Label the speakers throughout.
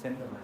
Speaker 1: Yeah.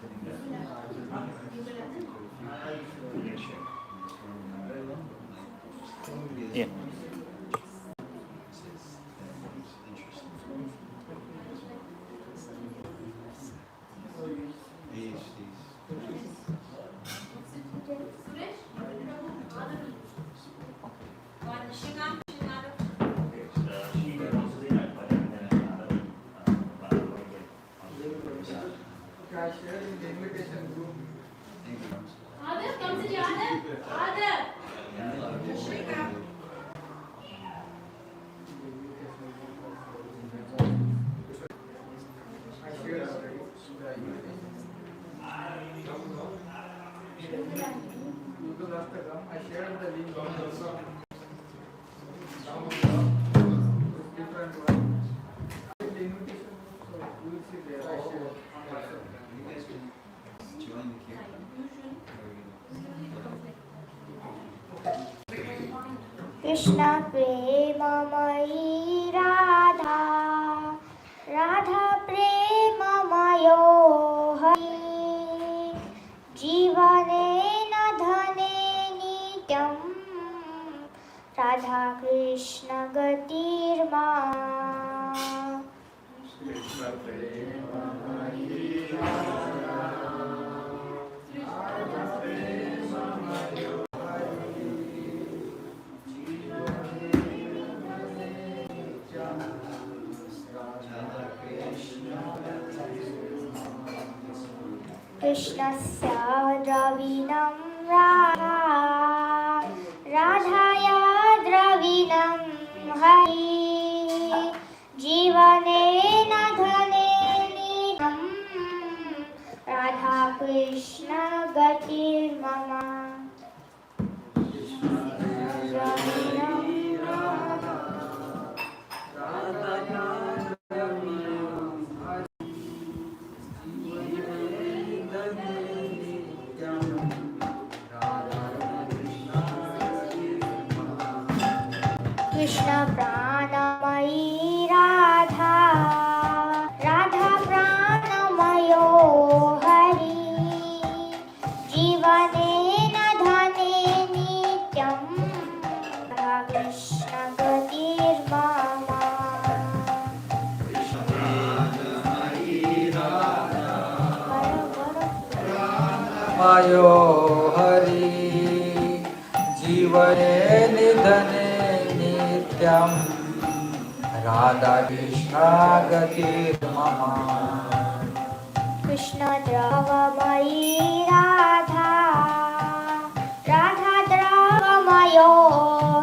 Speaker 2: Krishna प्रेममयी Radha Radha प्रेममयो Hari जीवनेन धने नित्यं राधा कृष्ण गतिर्मा कृष्ण प्रेममयी राधा राधा प्रेममयो कृष्णस्य द्रविणं राधा राधाया द्रविणं हरि जीवनेन धनेन राधा कृष्ण गतिर्मम कृष्ण प्राणमयी राधा राधा प्राणमयो हरि जीवनेन धने नित्यं राधा कृष्ण गतिर्मम
Speaker 3: मयो हरि जीवने निधने नित्यं राधा कृष्ण गतिर्मम
Speaker 2: कृष्ण द्रवमयी राधा राधा द्रवमयो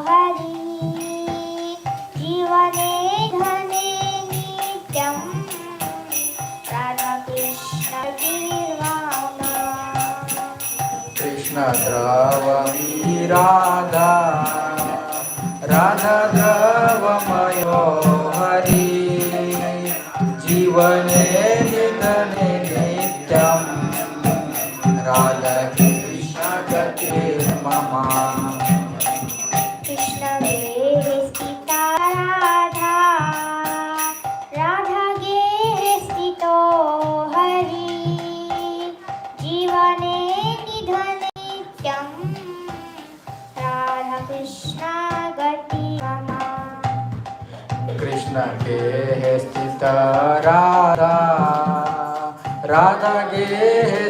Speaker 2: हरि जीवने धने नित्यं राधा कृष्ण गतिर्मम
Speaker 3: कृष्ण द्रवमयी राधा राधा द्रवमयो हरि जीवने निधने नित्यं राधा कृष्ण गतिर्मम
Speaker 2: कृष्ण गेहे स्थिता राधा राधा गेहे स्थितो हरि जीवने निधने नित्यं राधा कृष्ण गतिर्मम
Speaker 3: कृष्ण के स्थित राधा राधा गे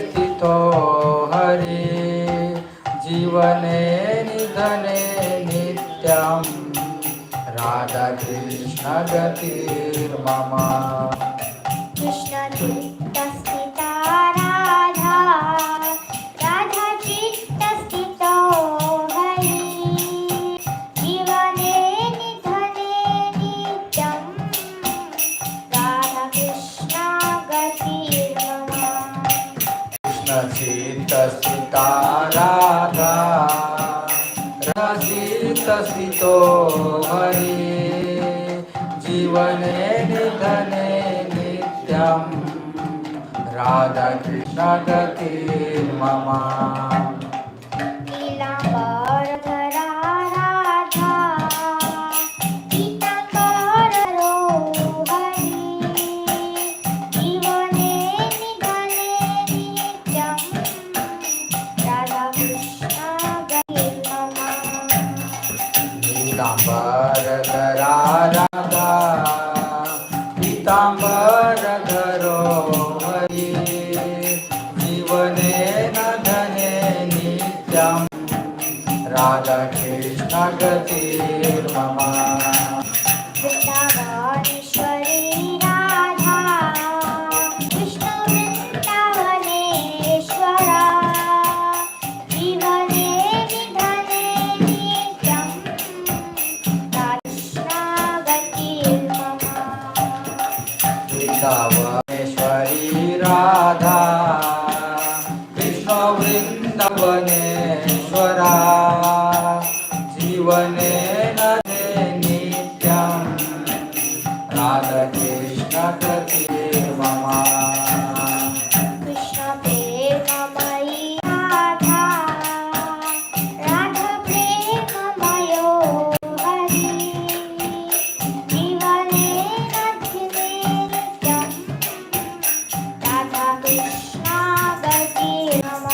Speaker 3: स्थितो हरि जीवने निधने नित्यं राधा कृष्ण गतिर्मम
Speaker 2: कृष्ण चित्तस्थिता राधा राधा चित्तस्थितो हरि जीवने निधने नित्यं राधा कृष्ण गतिर्मम
Speaker 3: कृष्ण चित्तस्थिता राधा रसितस्थितो हरि जीवने निधने नित्यं राधा कृष्ण गतिर्मम
Speaker 2: नीलाम्बरधरा राधा पीताम्बरधरो हरि जीवने निधने
Speaker 3: राधा पीतांबर धरो हरि जीवने न धने नित्यं राधा कृष्ण गतिर्मम
Speaker 2: वृंदावनेश्वरी राधा कृष्ण वृंदावनेश्वरा जीवने निधने नित्यं कृष्ण गतिर्मम
Speaker 3: वृंदावनेश्वरी राधा कृष्ण वृंदावनेश्वरा जीवने नदे नित्यं राधा कृष्ण गतिर्मम
Speaker 2: कृष्ण प्रेममयी राधा राधा प्रेममयो हरि जीवने नधिने नित्यं राधा कृष्ण गतिर्मम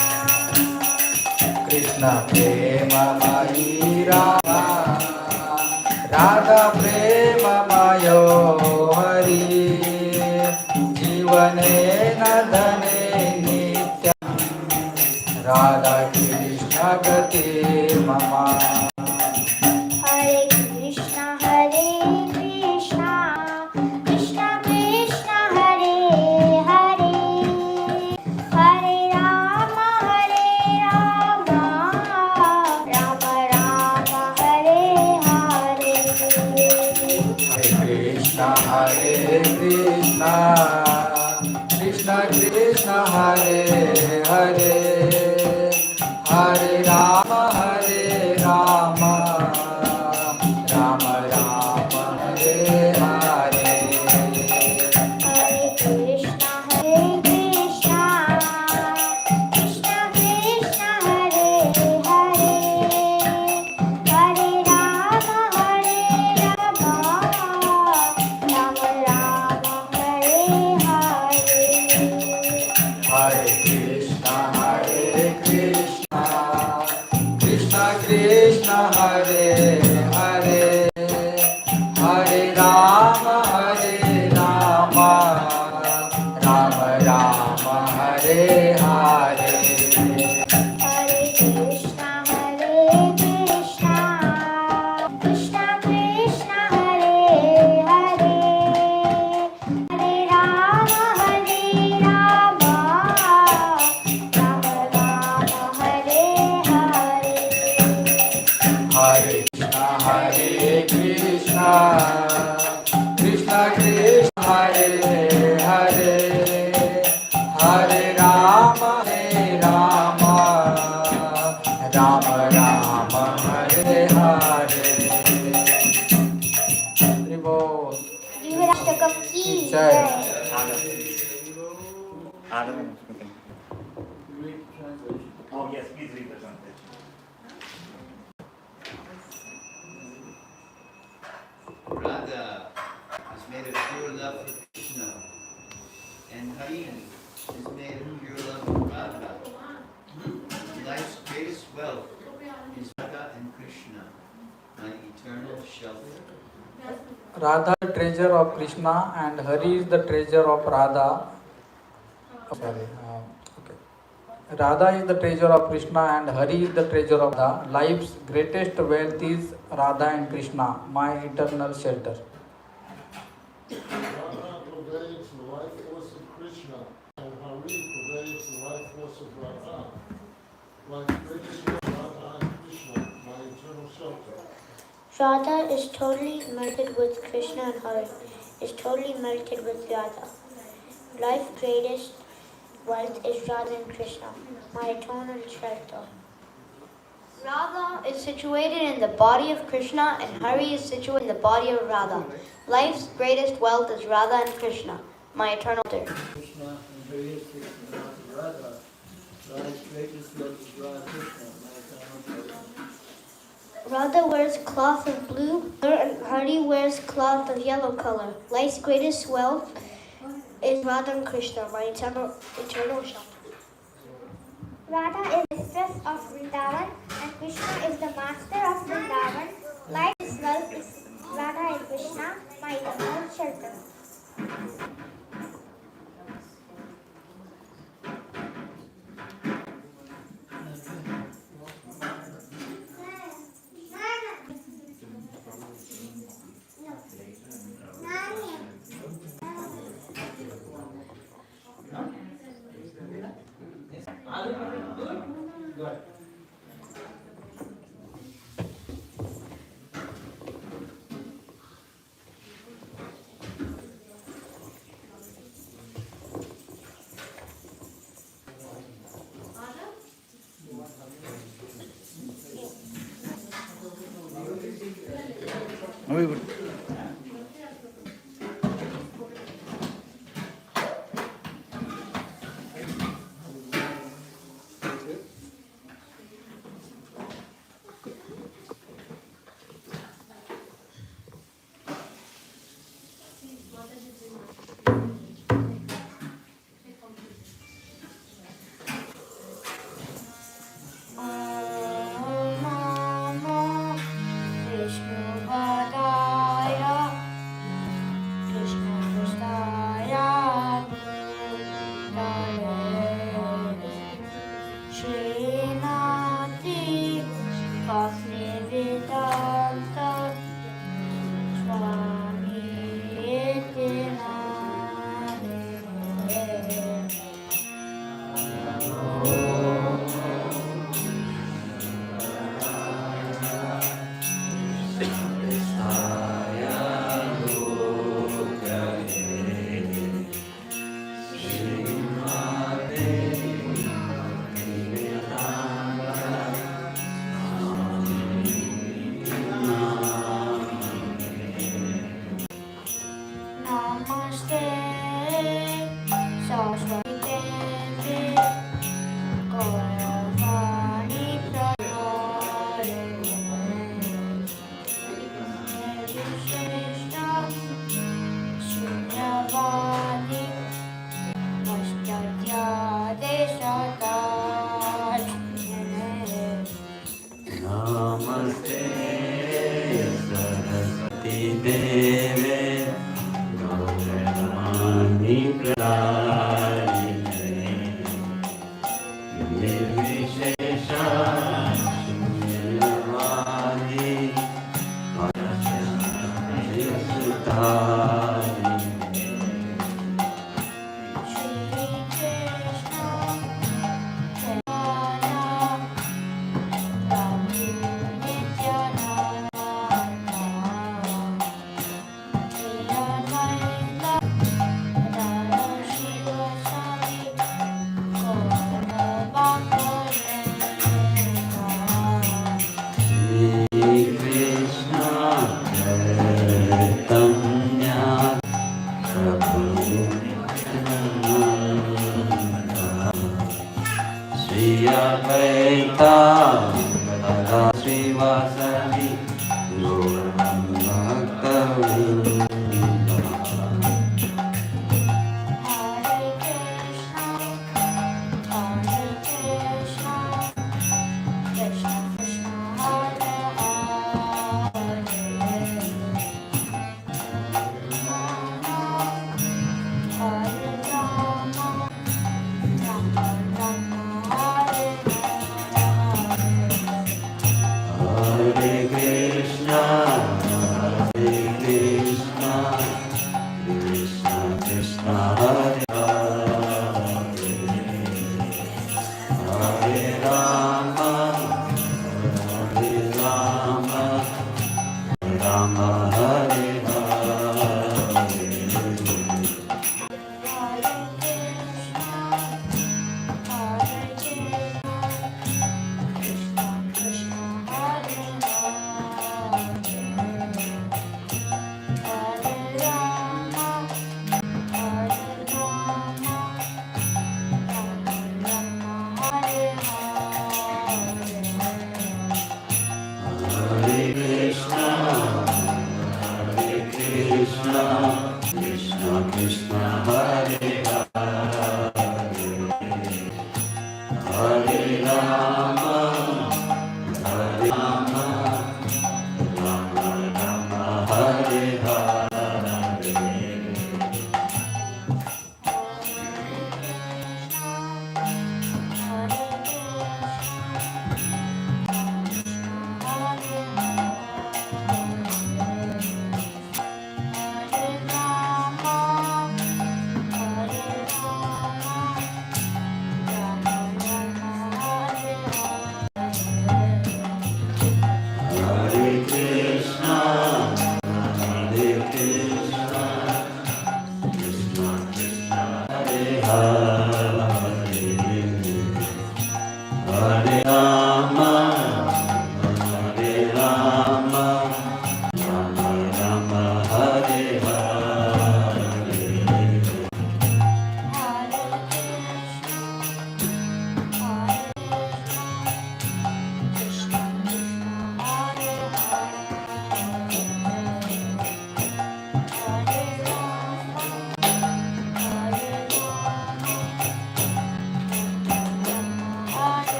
Speaker 3: कृष्ण प्रेममयी राधा राधा प्रेममयो हरि जीवने नदने नित्यं राधा कृष्ण गतिर्मम
Speaker 2: हरे कृष्ण कृष्ण कृष्ण हरे हरे हरे राम राम राम हरे हरे
Speaker 3: हरे कृष्ण कृष्ण कृष्ण हरे हरे हरे राम राम राम हरे हरे
Speaker 2: हरे कृष्ण कृष्ण कृष्ण हरे हरे हरे राम राम राम हरे हरे
Speaker 3: हरे कृष्ण कृष्ण कृष्ण हरे हरे हरे राम राम राम हरे हरे
Speaker 2: हरे कृष्ण कृष्ण कृष्ण हरे हरे हरे राम राम राम हरे हरे
Speaker 3: हरे कृष्ण कृष्ण कृष्ण हरे हरे हरे राम राम राम हरे हरे हरि बोल
Speaker 2: जीवनाष्टकम की
Speaker 3: जय।
Speaker 2: जय
Speaker 1: Oh, yes, please read the translation.
Speaker 4: Radha is made of pure love for Krishna, and Hari is made of pure love for Radha. Life's greatest wealth is Radha and Krishna, my eternal shelter.
Speaker 3: Radha is the treasure of Krishna and Hari is the treasure of Radha. Okay. Radha is the treasure of Krishna and Hari is the treasure of Radha. Life's greatest wealth is Radha and Krishna, my eternal shelter.
Speaker 5: Radha pervades the life force of Krishna, and Hari pervades the life force of Radha. Like Krishna, Radha and Krishna, my eternal shelter.
Speaker 2: Radha is totally melted with Krishna and Hari is totally melted with Radha. Life's greatest wealth is Radha and Krishna, my eternal shelter. Radha is situated in the body of Krishna and Hari is situated in the body of Radha. Life's greatest wealth is Radha and Krishna, my eternal shelter.
Speaker 6: Krishna and Hare Krishna, Radha. Life's greatest love is Radha Krishna, my eternal shelter.
Speaker 2: Radha wears cloth of blue, and Hari wears cloth of yellow color. Life's greatest wealth is Radha and Krishna, my eternal shelter. Radha is mistress of Vrindavan and Krishna is the master of Vrindavan. Life's wealth is Radha and Krishna, my
Speaker 3: Very good.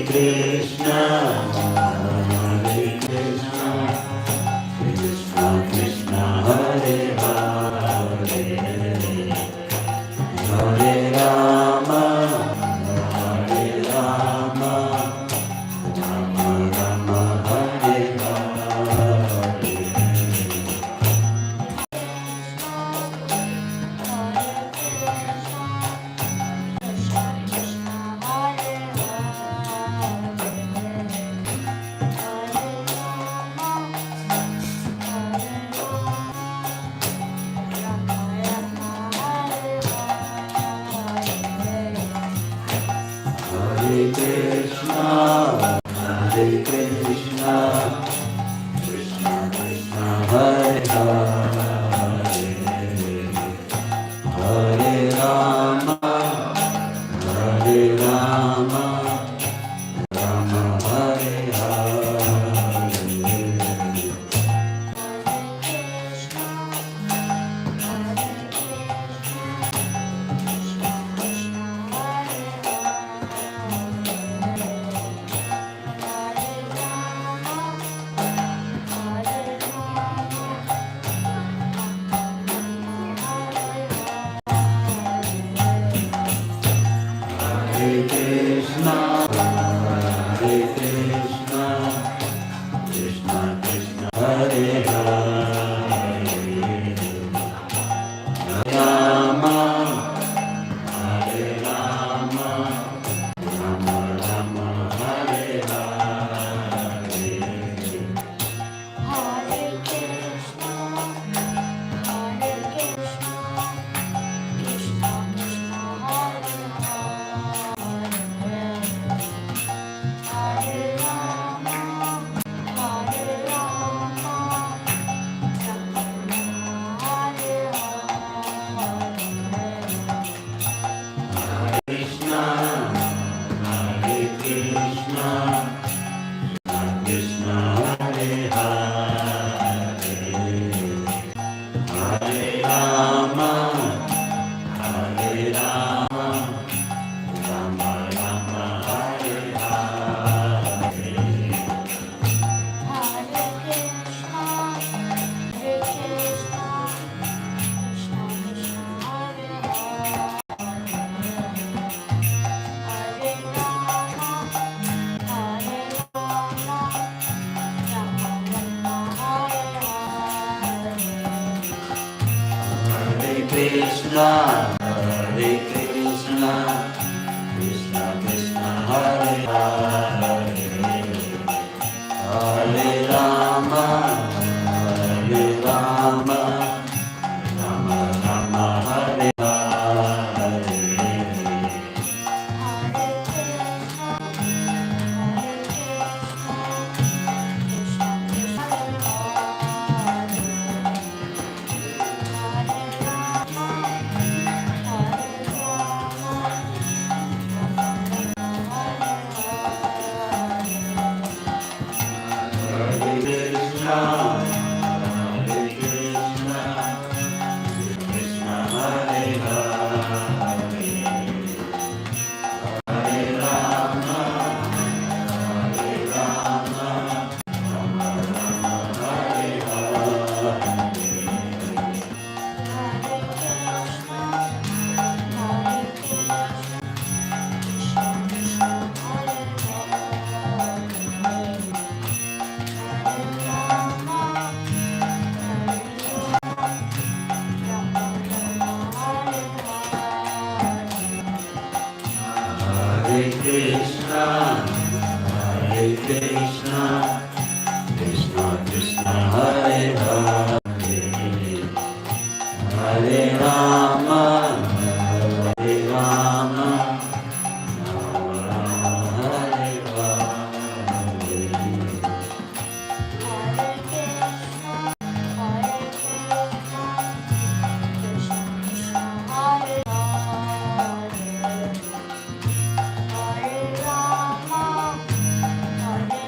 Speaker 4: Krishna, Krishna Krishna, Hare Hare, Hare Rama, Hare Rama, Rama Rama, Hare Hare. Hare Krishna, Hare Krishna, Krishna Krishna, Hare Hare, Hare Rama, Hare Rama, Rama Hare Hare. Hare Krishna, Hare Krishna, Krishna Krishna, Hare Hare, Hare Rama, Hare Rama, Rama Rama, Hare Hare.
Speaker 2: Hare Krishna, Hare Krishna, Krishna Krishna, Hare Hare, Hare Rama, Hare Rama, Rama Hare Hare.
Speaker 4: Krishna, Hare Krishna, Krishna Hare Hare, Hare Rama, Hare Rama, Rama Rama, Hare Hare.
Speaker 2: Hare Krishna, Hare Krishna, Krishna Krishna, Hare Hare, Hare Rama, Hare Rama, Rama Rama, Hare Hare.
Speaker 4: Hare Krishna, Hare Krishna, Krishna Krishna, Hare Hare, Hare Rama, Hare Rama, Rama Rama, Hare Hare.
Speaker 2: Hare Krishna, Hare Krishna, Krishna Krishna, Hare Rama, Hare Rama,
Speaker 4: Hare Krishna, Hare Krishna, Krishna Hare Hare, Hare Rama, Hare Rama, Rama Rama, Hare Hare. Hare Krishna, Hare Krishna, Krishna Krishna, Hare Hare, Hare Rama, Hare Rama, Rama Rama, Hare Hare.
Speaker 2: Hare Rama, Hare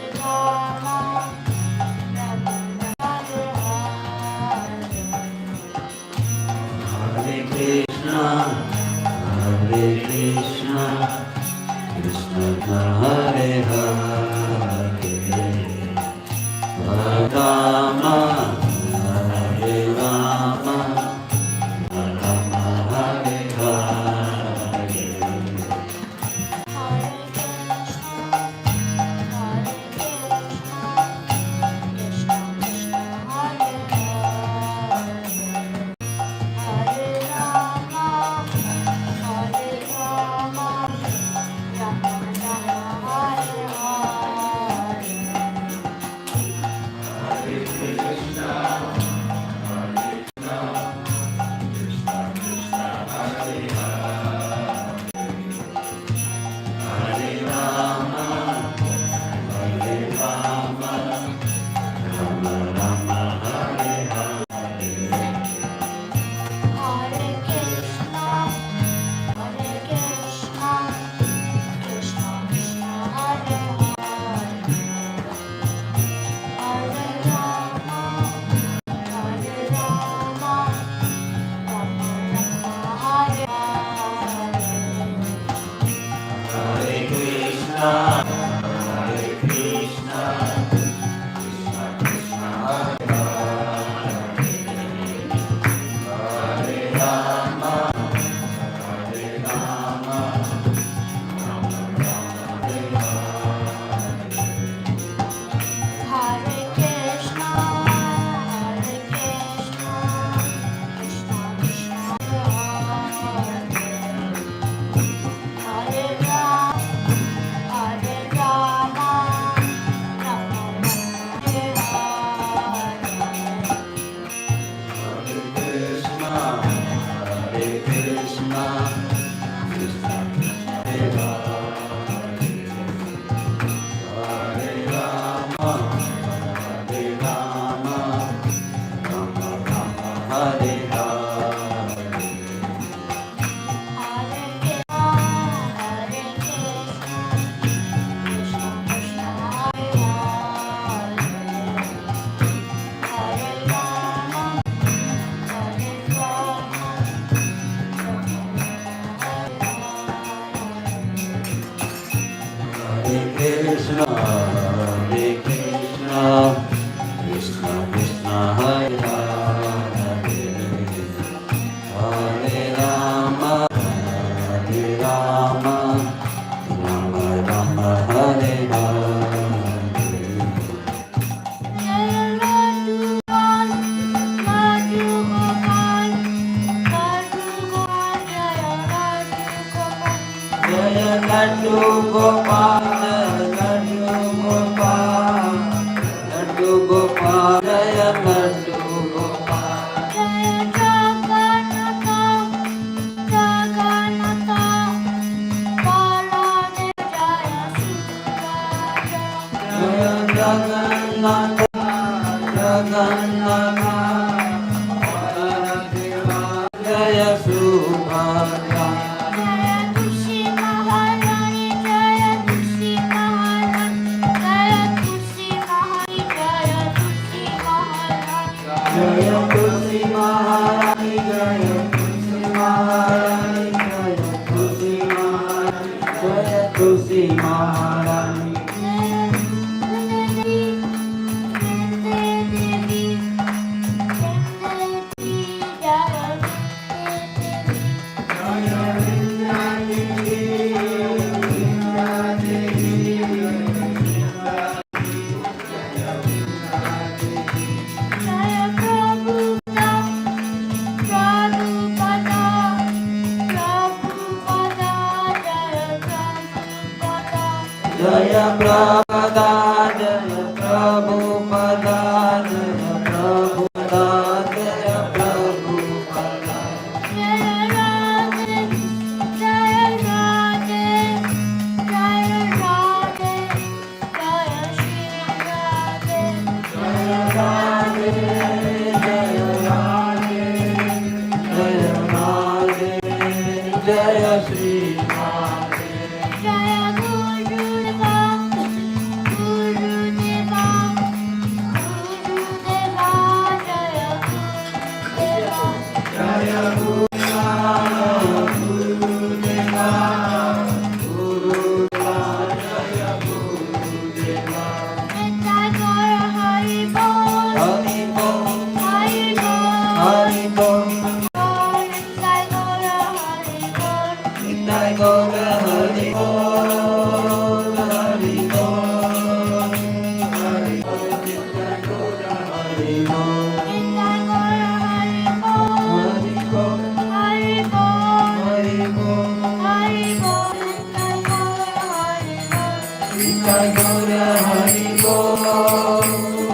Speaker 3: Hari Bol,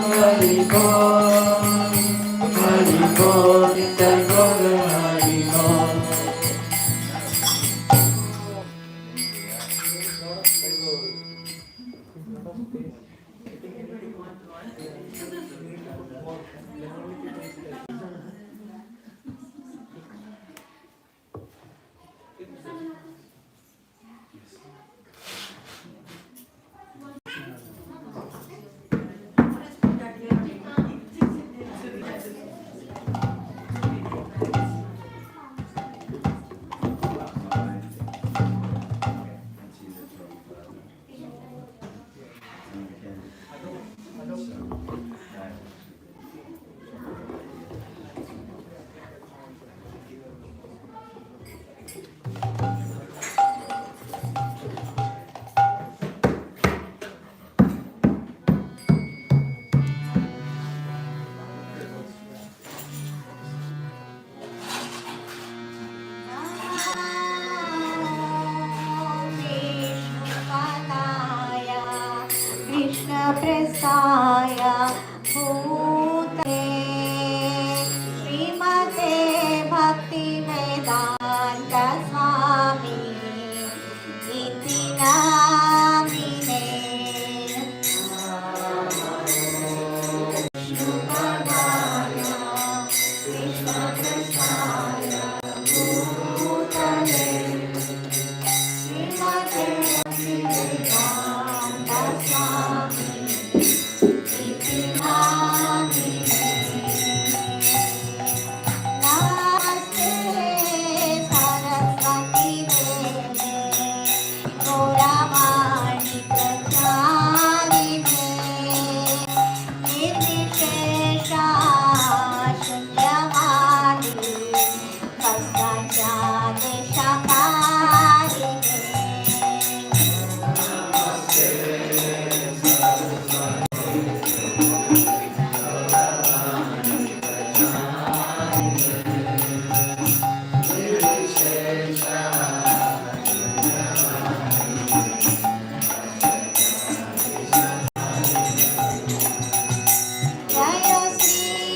Speaker 3: Hari Bol.
Speaker 2: दिशा शून्यवादी कष्टाच्या दिशा काढिणे. जय Shri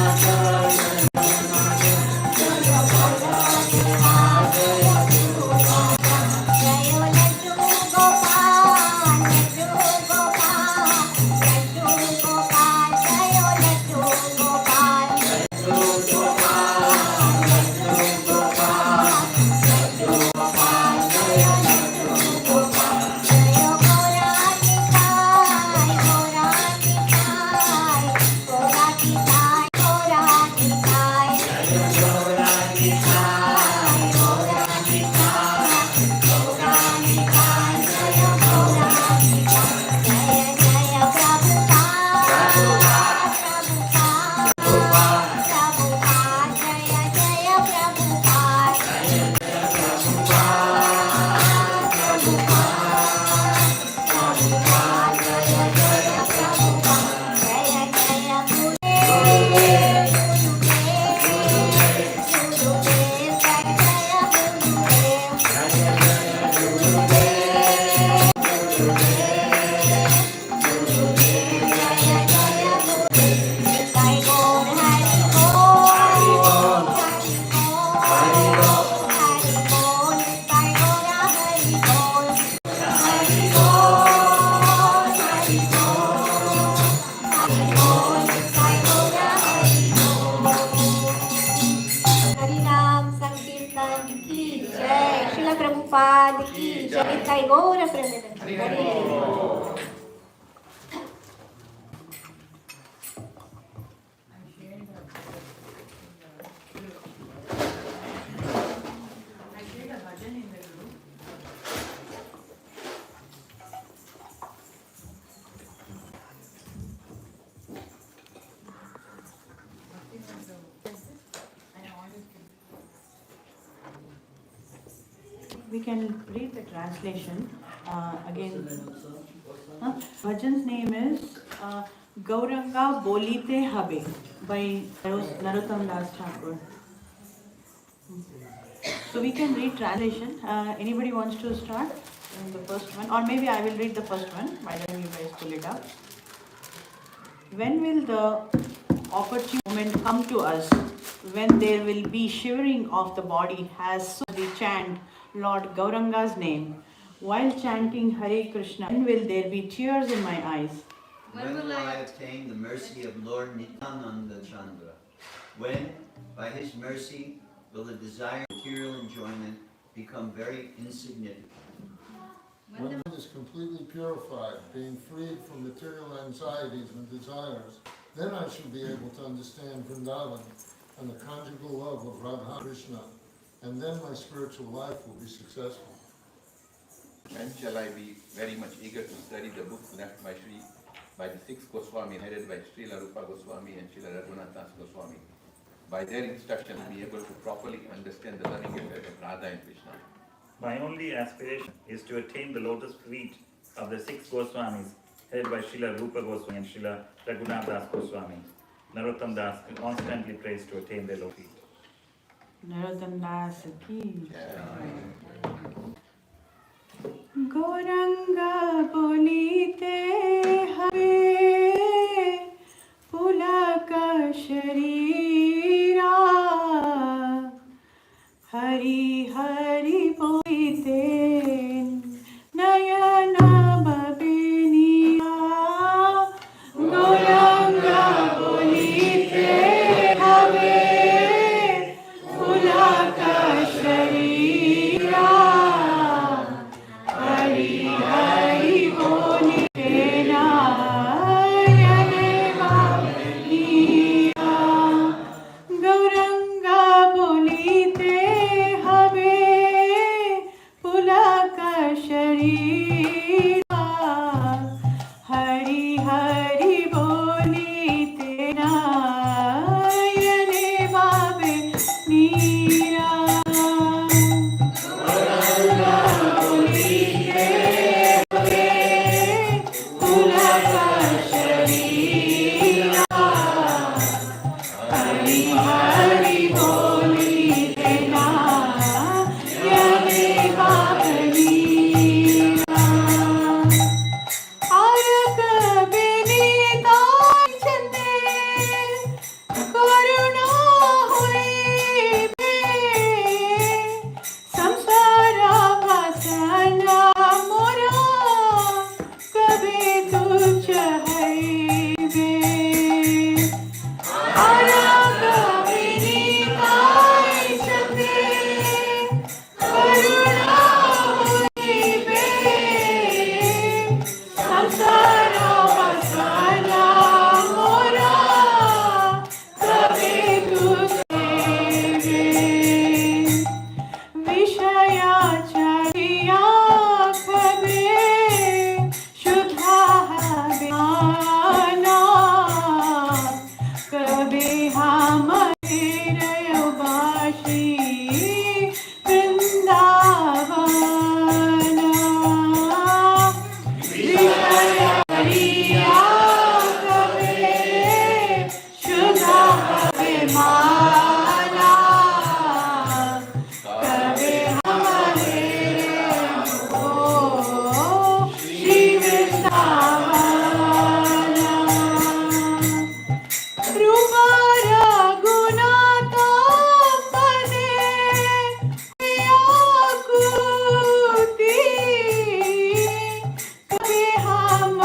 Speaker 2: Jaya
Speaker 7: Nitai Gaura Premanande.
Speaker 8: We can read the translation again. Bhajan's name is Gauranga Bolite Habe by Narottam Das Thakur. So we can read translation. Anybody wants to start the first one? Or maybe I will read the first one by the time you guys pull it up. When will the opportune moment come to us when there will be shivering of the body as we chant Lord Gauranga's name? While chanting Hare Krishna, when will there be tears in my eyes?
Speaker 4: When will I obtain the mercy of Lord Nityananda Chandra? When, by his mercy, will the desire of material enjoyment become very insignificant?
Speaker 5: When one is completely purified, being freed from material anxieties and desires, then I shall be able to understand Vrindavan and the conjugal love of Radha Krishna, and then my spiritual life will be successful.
Speaker 9: When shall I be very much eager to study the books left by the six Goswami, headed by Srila Rupa Goswami and Srila Raghunath Das Goswami? By their instruction, be able to properly understand the learning effect of Radha and Krishna.
Speaker 1: My only aspiration is to attain the lotus feet of the six Goswamis, headed by Srila Rupa Goswami and Srila Raghunath Das Goswami. Narottam Das constantly prays to attain their lotus feet.
Speaker 8: Narottam Das ki Gauranga bolite habe pulaka sharira Hari Hari bolite nayana babiniya Gauranga bolite habe pulaka sharira Hari Hari bolite nayana babiniya Gauranga bolite pulaka sharira Hari Hari bolite nayane babe neera Gauranga bolite pulaka sharira Hari Hari bolite nayane babe neera Arak benita chande karuna hoibe samsara vasana mora kabe tuch haibe Arak benita chande karuna hoibe samsara vasana mora kabe tuch haibe Vishaya chariya kabe shudha habana kabe hamare bashi Vrindavana Vishaya chariya kabe shudha habana kabe hamare Shri Vrindavana Rupa Raghunatha pade vyakuti kabe ham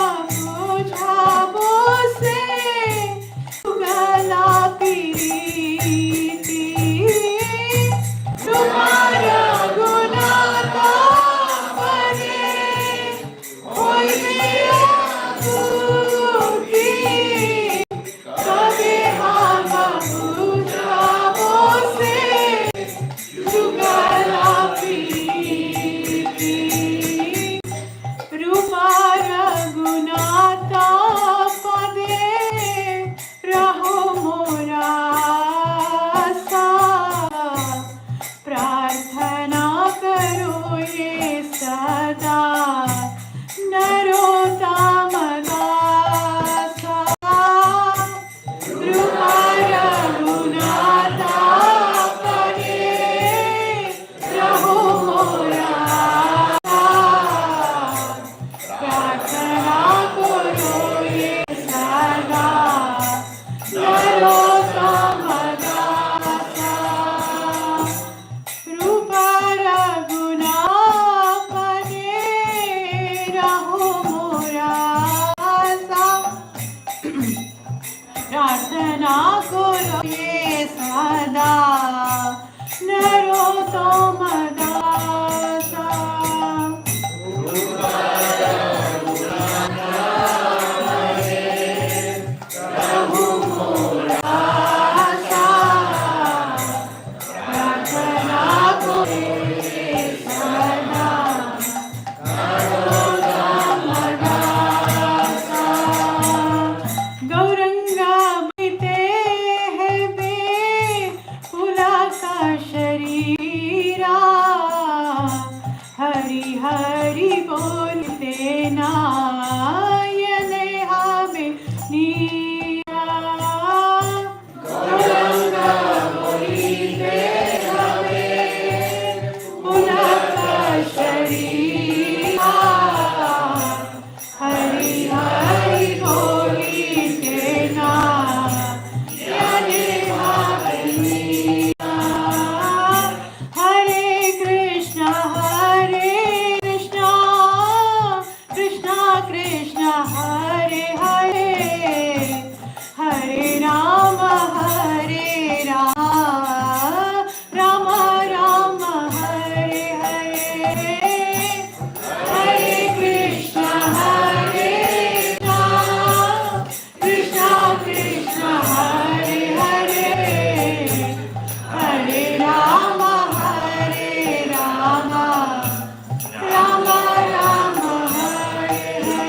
Speaker 8: Krishna, Hare Hare, Hare Rama, Rama Rama, Hare Hare, Hare Krishna, Krishna Krishna, Hare Hare, Hare Rama, Rama Rama, Hare Hare.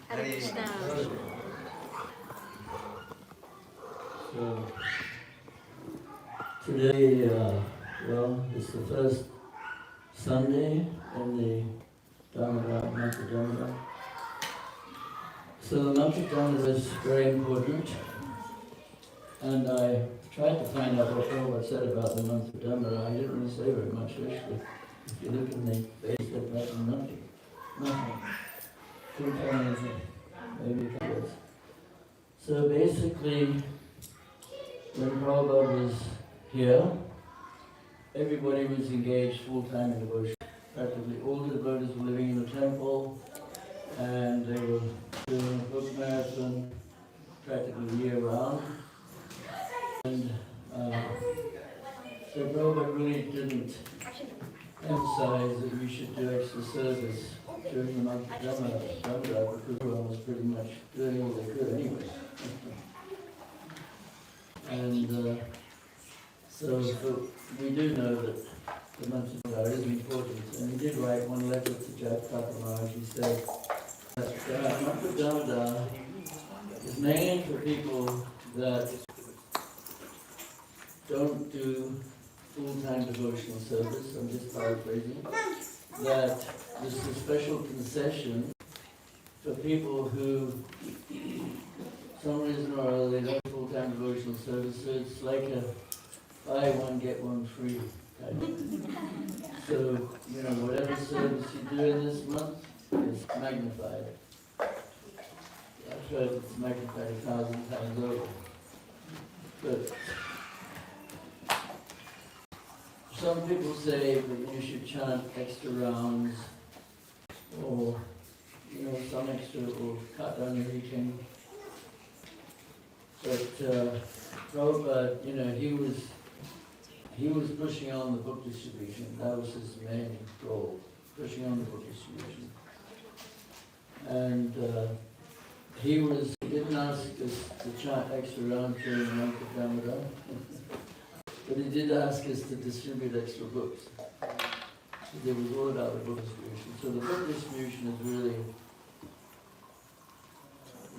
Speaker 7: Hare Krishna.
Speaker 6: So, today, well, it's the first Sunday in the Dhamma, month of Dhamma. So the month of Dhamma is very important, and I tried to find out what Prabhupada said about the month of Dhamma. I didn't really say very much, actually. If you look in the face, there's nothing. Nothing. Couldn't find anything. Maybe it was. So basically, when Prabhupada was here, everybody was engaged full-time in devotion. Practically all the devotees were living in the temple, and they were doing a book marathon practically year-round. And so Prabhupada really didn't emphasize that we should do extra service during the month of Dhamma, because everyone was pretty much doing all they could anyway. And so we do know that the month of Dhamma is important. And he did write one letter to Jagataka Maharaj. He said that the month of Dhamma is mainly for people that don't do full-time devotional service. I'm just paraphrasing. That this is a special concession for people who, for some reason or other, they don't do full-time devotional service. So it's like a buy one, get one free type. So, whatever service you do in this month is magnified. I've heard it's magnified 1,000 times over. But some people say that you should chant extra rounds, or some extra, or cut down your eating. But Prabhupada, he was pushing on the book distribution. That was his main goal, pushing on the book distribution. And he didn't ask us to chant extra rounds during the month of Ramadan. But he did ask us to distribute extra books. So it was all about the book distribution. So the book distribution is really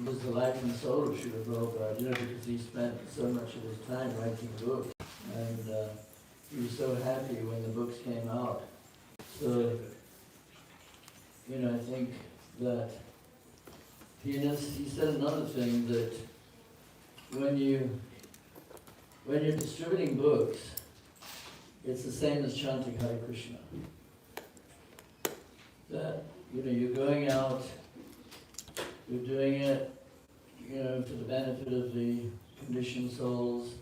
Speaker 6: was the life and soul of Srila Prabhupada, because he spent so much of his time writing books. And he was so happy when the books came out. So, I think that he said another thing, that when you're distributing books, it's the same as chanting Hare Krishna. That, you're going out, you're doing it, for the benefit of the conditioned souls.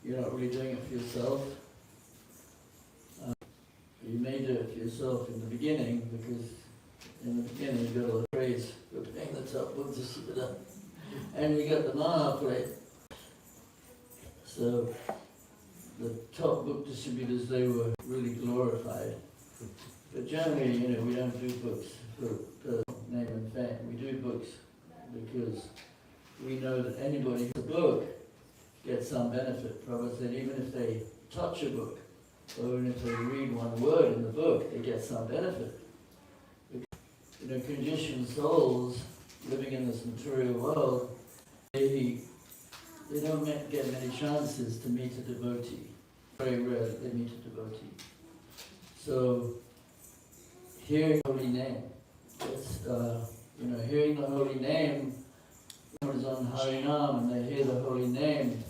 Speaker 6: You're not really doing it for yourself. You may do it for yourself in the beginning, because in the beginning you've got all the praise for being the top book distributor. And you got the Maha plate. So the top book distributors, they were really glorified. But generally, we don't do books for name and fame. We do books because we know that anybody who's a book gets some benefit. Prabhupada said even if they touch a book, or even if they read one word in the book, they get some benefit. Conditioned souls living in this material world, they don't get many chances to meet a devotee. Very rare that they meet a devotee. So, hearing the holy name, hearing the holy name, someone is on Harinam and they hear the holy name.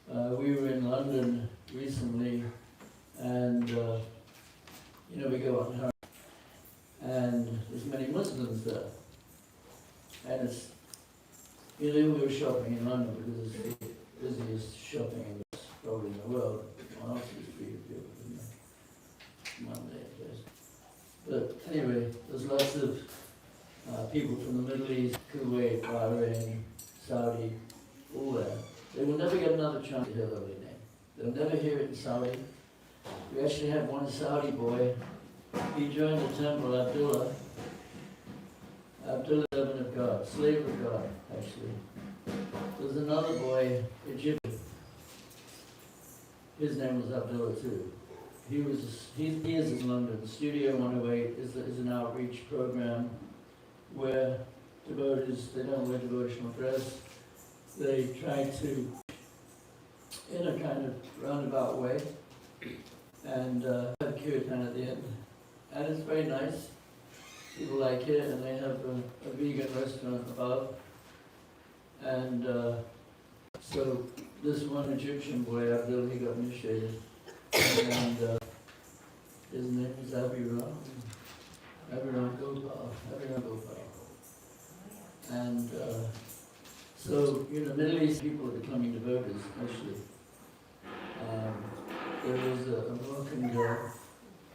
Speaker 6: We were in London recently, and we go on Harinam, and there's many Muslims there. And it's, we were shopping in London because it's the busiest shopping probably in the world. On Oxford Street, Monday, I guess. But anyway, there's lots of people from the Middle East, Kuwait, Bahrain, Saudi, all there. They will never get another chance to hear the holy name. They'll never hear it in Saudi. We actually had one Saudi boy. He joined the temple, Abdullah, servant of God, slave of God, actually. There's another boy, Egyptian. His name was Abdullah too. He is in London. Studio 108 is an outreach program where devotees, they don't wear devotional dress. They try to, in a kind of roundabout way, and have kirtan at the end. And it's very nice. People like it, and they have a vegan restaurant above. And so this one Egyptian boy, Abdul, he got initiated. And his name is Abiram Gopal. And so, Middle East people are becoming devotees, actually. There was a Moroccan girl,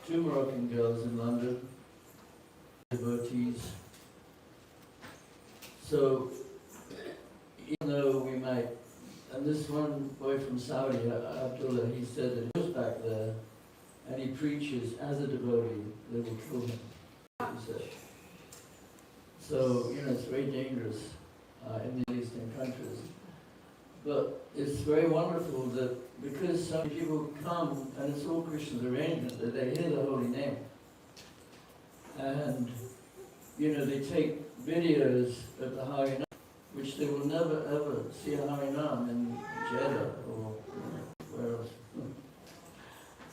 Speaker 6: 2 Moroccan girls in London, devotees. So, even though we might, and this one boy from Saudi, Abdullah, he said that he goes back there and he preaches as a devotee, they will kill him, he said. So, it's very dangerous in the Eastern countries. But it's very wonderful that because some people come, and it's all Krishna's arrangement, that they hear the holy name. And, they take videos of the Harinam, which they will never ever see a Harinam in Jeddah or where else.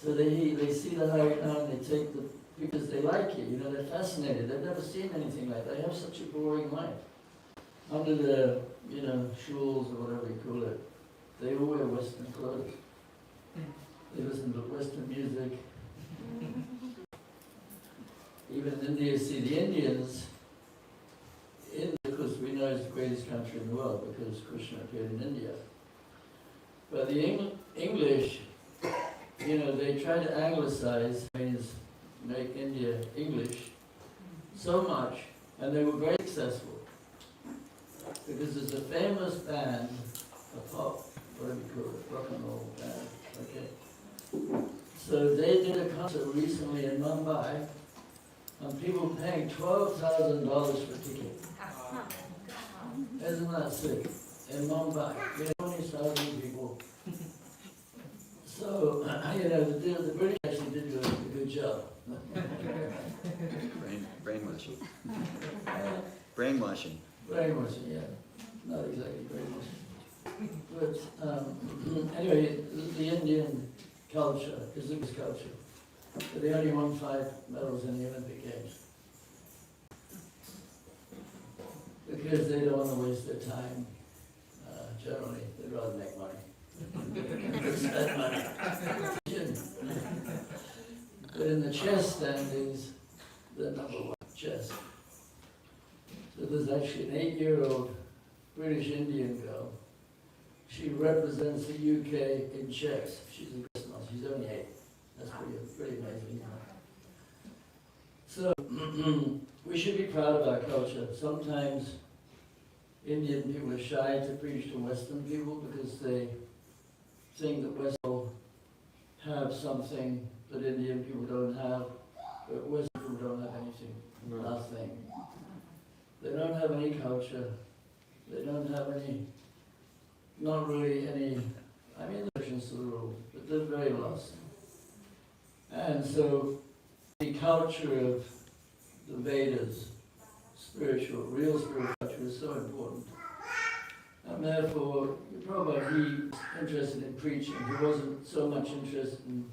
Speaker 6: So they see the Harinam, they take the, because they like it, they're fascinated. They've never seen anything like that. They have such a boring life. Under their, shawls or whatever you call it, they all wear Western clothes. They listen to Western music. Even in India, see the Indians, because we know it's the greatest country in the world because Krishna appeared in India. But the English, they try to anglicize, means make India English so much, and they were very successful. Because there's a famous band, a pop, whatever you call it, rock and roll band, okay? So they did a concert recently in Mumbai, and people paying $12,000 for a ticket. Isn't that sick? In Mumbai, 20,000 people. So, the British actually did a good job.
Speaker 10: Brainwashing. Brainwashing.
Speaker 6: Brainwashing, yeah. Not exactly brainwashing. But anyway, the Indian culture is the biggest culture. But they only won 5 medals in the Olympic Games. Because they don't want to waste their time. Generally, they'd rather make money. Spend money. But in the chess standings, they're number 1 chess. So there's actually an 8-year-old British Indian girl. She represents the UK in chess. She's a Christmas. She's only 8. That's pretty amazing. So we should be proud of our culture. Sometimes Indian people are shy to preach to Western people because they think that West will have something that Indian people don't have, but Western people don't have anything. Nothing. They don't have any culture. They don't have any, not really any, the Russians to the rule, but they're very lost. And so the culture of the Vedas, real spiritual culture is so important. And therefore, Prabhupada, he was interested in preaching. He wasn't so much interested in,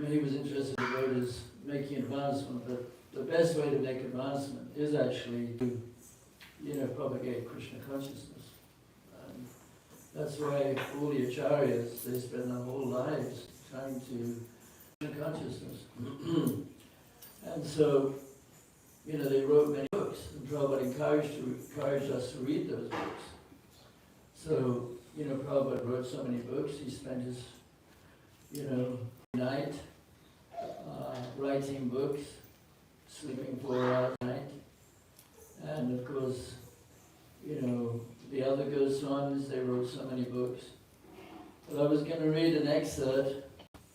Speaker 6: he was interested in Vedas making advancement, but the best way to make advancement is actually to, propagate Krishna consciousness. And that's why all the acharyas, they spend their whole lives trying to Krishna consciousness. And so, they wrote many books, and Prabhupada encouraged us to read those books. So, Prabhupada wrote so many books. He spent his, night writing books, sleeping 4 hours a night. And of course, the other Goswamis, they wrote so many books. But I was going to read an excerpt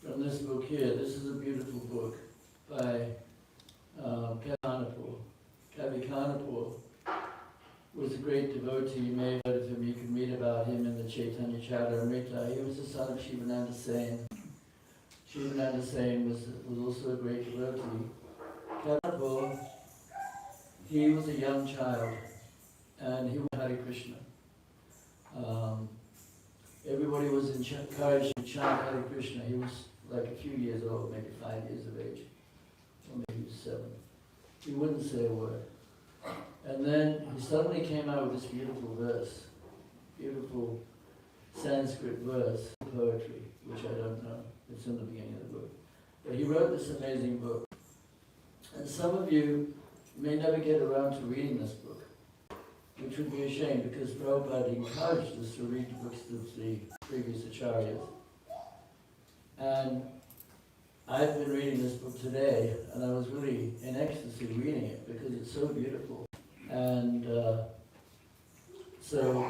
Speaker 6: from this book here. This is a beautiful book by Kavi Kanapur was a great devotee. You may have heard of him. You can read about him in the Chaitanya Charitamrita. He was the son of Shivananda Sen. Shivananda Sen was also a great devotee. Kanapur, he was a young child, and he was Hare Krishna. Everybody was encouraged to chant Hare Krishna. He was like a few years old, maybe 5 years of age, or maybe he was 7. He wouldn't say a word. And then he suddenly came out with this beautiful verse, beautiful Sanskrit verse, poetry, which I don't know. It's in the beginning of the book. But he wrote this amazing book. And some of you may never get around to reading this book, which would be a shame because Prabhupada encouraged us to read the books of the previous acharyas. And I've been reading this book today, and I was really in ecstasy reading it because it's so beautiful. And so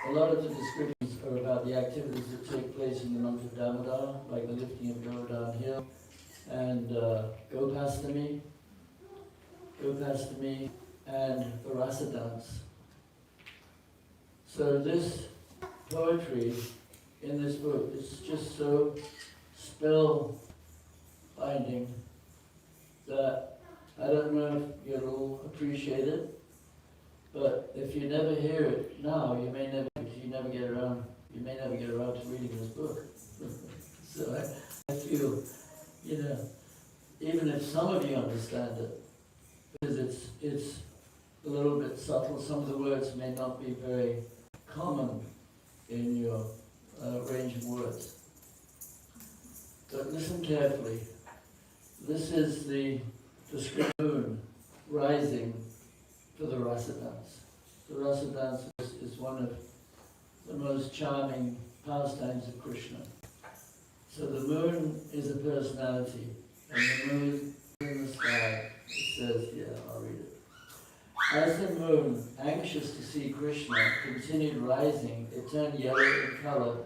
Speaker 6: a lot of the descriptions are about the activities that take place in the month of Damodar, like the lifting of Govardhan Hill, and Gopastami, and the Rasa dance. So this poetry in this book is just so spell-binding that I don't know if you'll all appreciate it, but if you never hear it now, you may never get around to reading this book. So I feel, even if some of you understand it, because it's a little bit subtle, some of the words may not be very common in your range of words. But listen carefully. This is the description of the moon rising for the Rasa dance. The Rasa dance is one of the most charming pastimes of Krishna. So the moon is a personality, and the moon in the sky, it says, I'll read it. As the moon, anxious to see Krishna, continued rising, it turned yellow in color,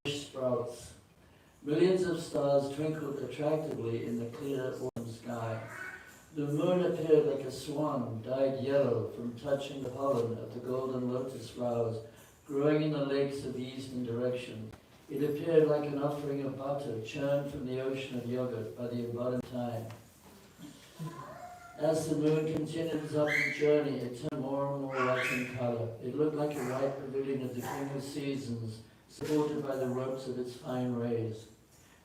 Speaker 6: fish sprouts. Millions of stars twinkled attractively in the clear autumn sky. The moon appeared like a swan dyed yellow from touching the pollen of the golden lotus flowers growing in the lakes of the eastern direction. It appeared like an offering of butter churned from the ocean of yogurt by the embodied time. As the moon continued its upward journey, it turned more and more white in color. It looked like a white pavilion of the king of seasons, supported by the ropes of its fine rays.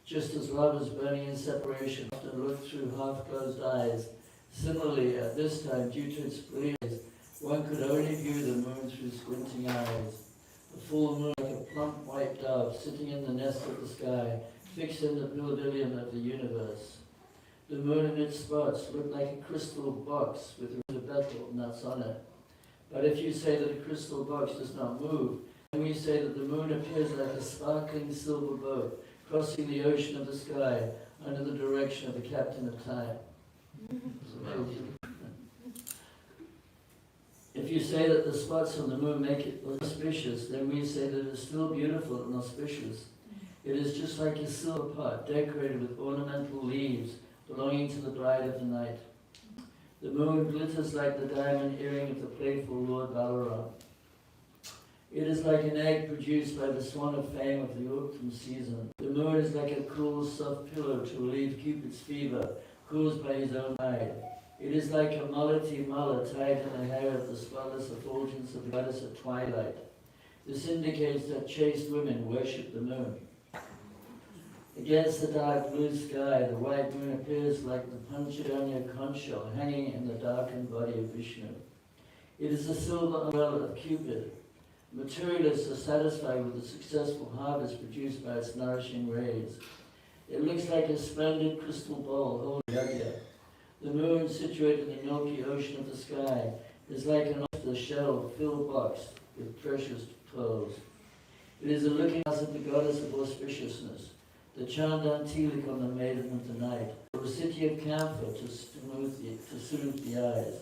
Speaker 6: Just as lovers burning in separation often look through half-closed eyes, similarly, at this time, due to its blaze, one could only view the moon through squinting eyes. The full moon, like a plump white dove, sitting in the nest of the sky, fixed in the pavilion of the universe. The moon in its spots looked like a crystal box with betel nuts on it. But if you say that a crystal box does not move, then we say that the moon appears like a sparkling silver boat crossing the ocean of the sky under the direction of the captain of time. If you say that the spots on the moon make it auspicious, then we say that it is still beautiful and auspicious. It is just like a silver pot decorated with ornamental leaves belonging to the bride of the night. The moon glitters like the diamond earring of the playful Lord Balaram. It is like an egg produced by the swan of fame of the autumn season. The moon is like a cool, soft pillow to relieve Cupid's fever, caused by his own pride. It is like a mullety mullah tied in the hair of the spotless effulgence of the goddess at twilight. This indicates that chaste women worship the moon. Against the dark blue sky, the white moon appears like the Panchaganya conch shell hanging in the darkened body of Vishnu. It is the silver umbrella of Cupid. Materialists are satisfied with the successful harvest produced by its nourishing rays. It looks like a splendid crystal bowl holding yagya. The moon, situated in the milky ocean of the sky, is like an oyster-shell filled box with precious pearls. It is the looking glass of the goddess of auspiciousness, the chandan tilik on the maiden of the night, or a city of camphor to soothe the eyes.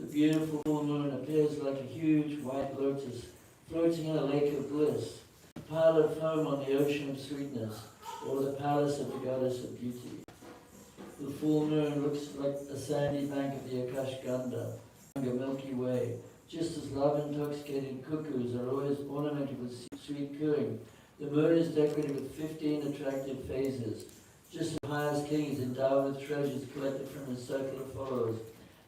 Speaker 6: The beautiful full moon appears like a huge white lotus floating in a lake of bliss, a pile of foam on the ocean of sweetness, or the palace of the goddess of beauty. The full moon looks like a sandy bank of the Akashgandha, a Milky Way. Just as love-intoxicated cuckoos are always ornamented with sweet cooing, the moon is decorated with 15 attractive phases. Just as a pious king is endowed with treasures collected from his circle of followers,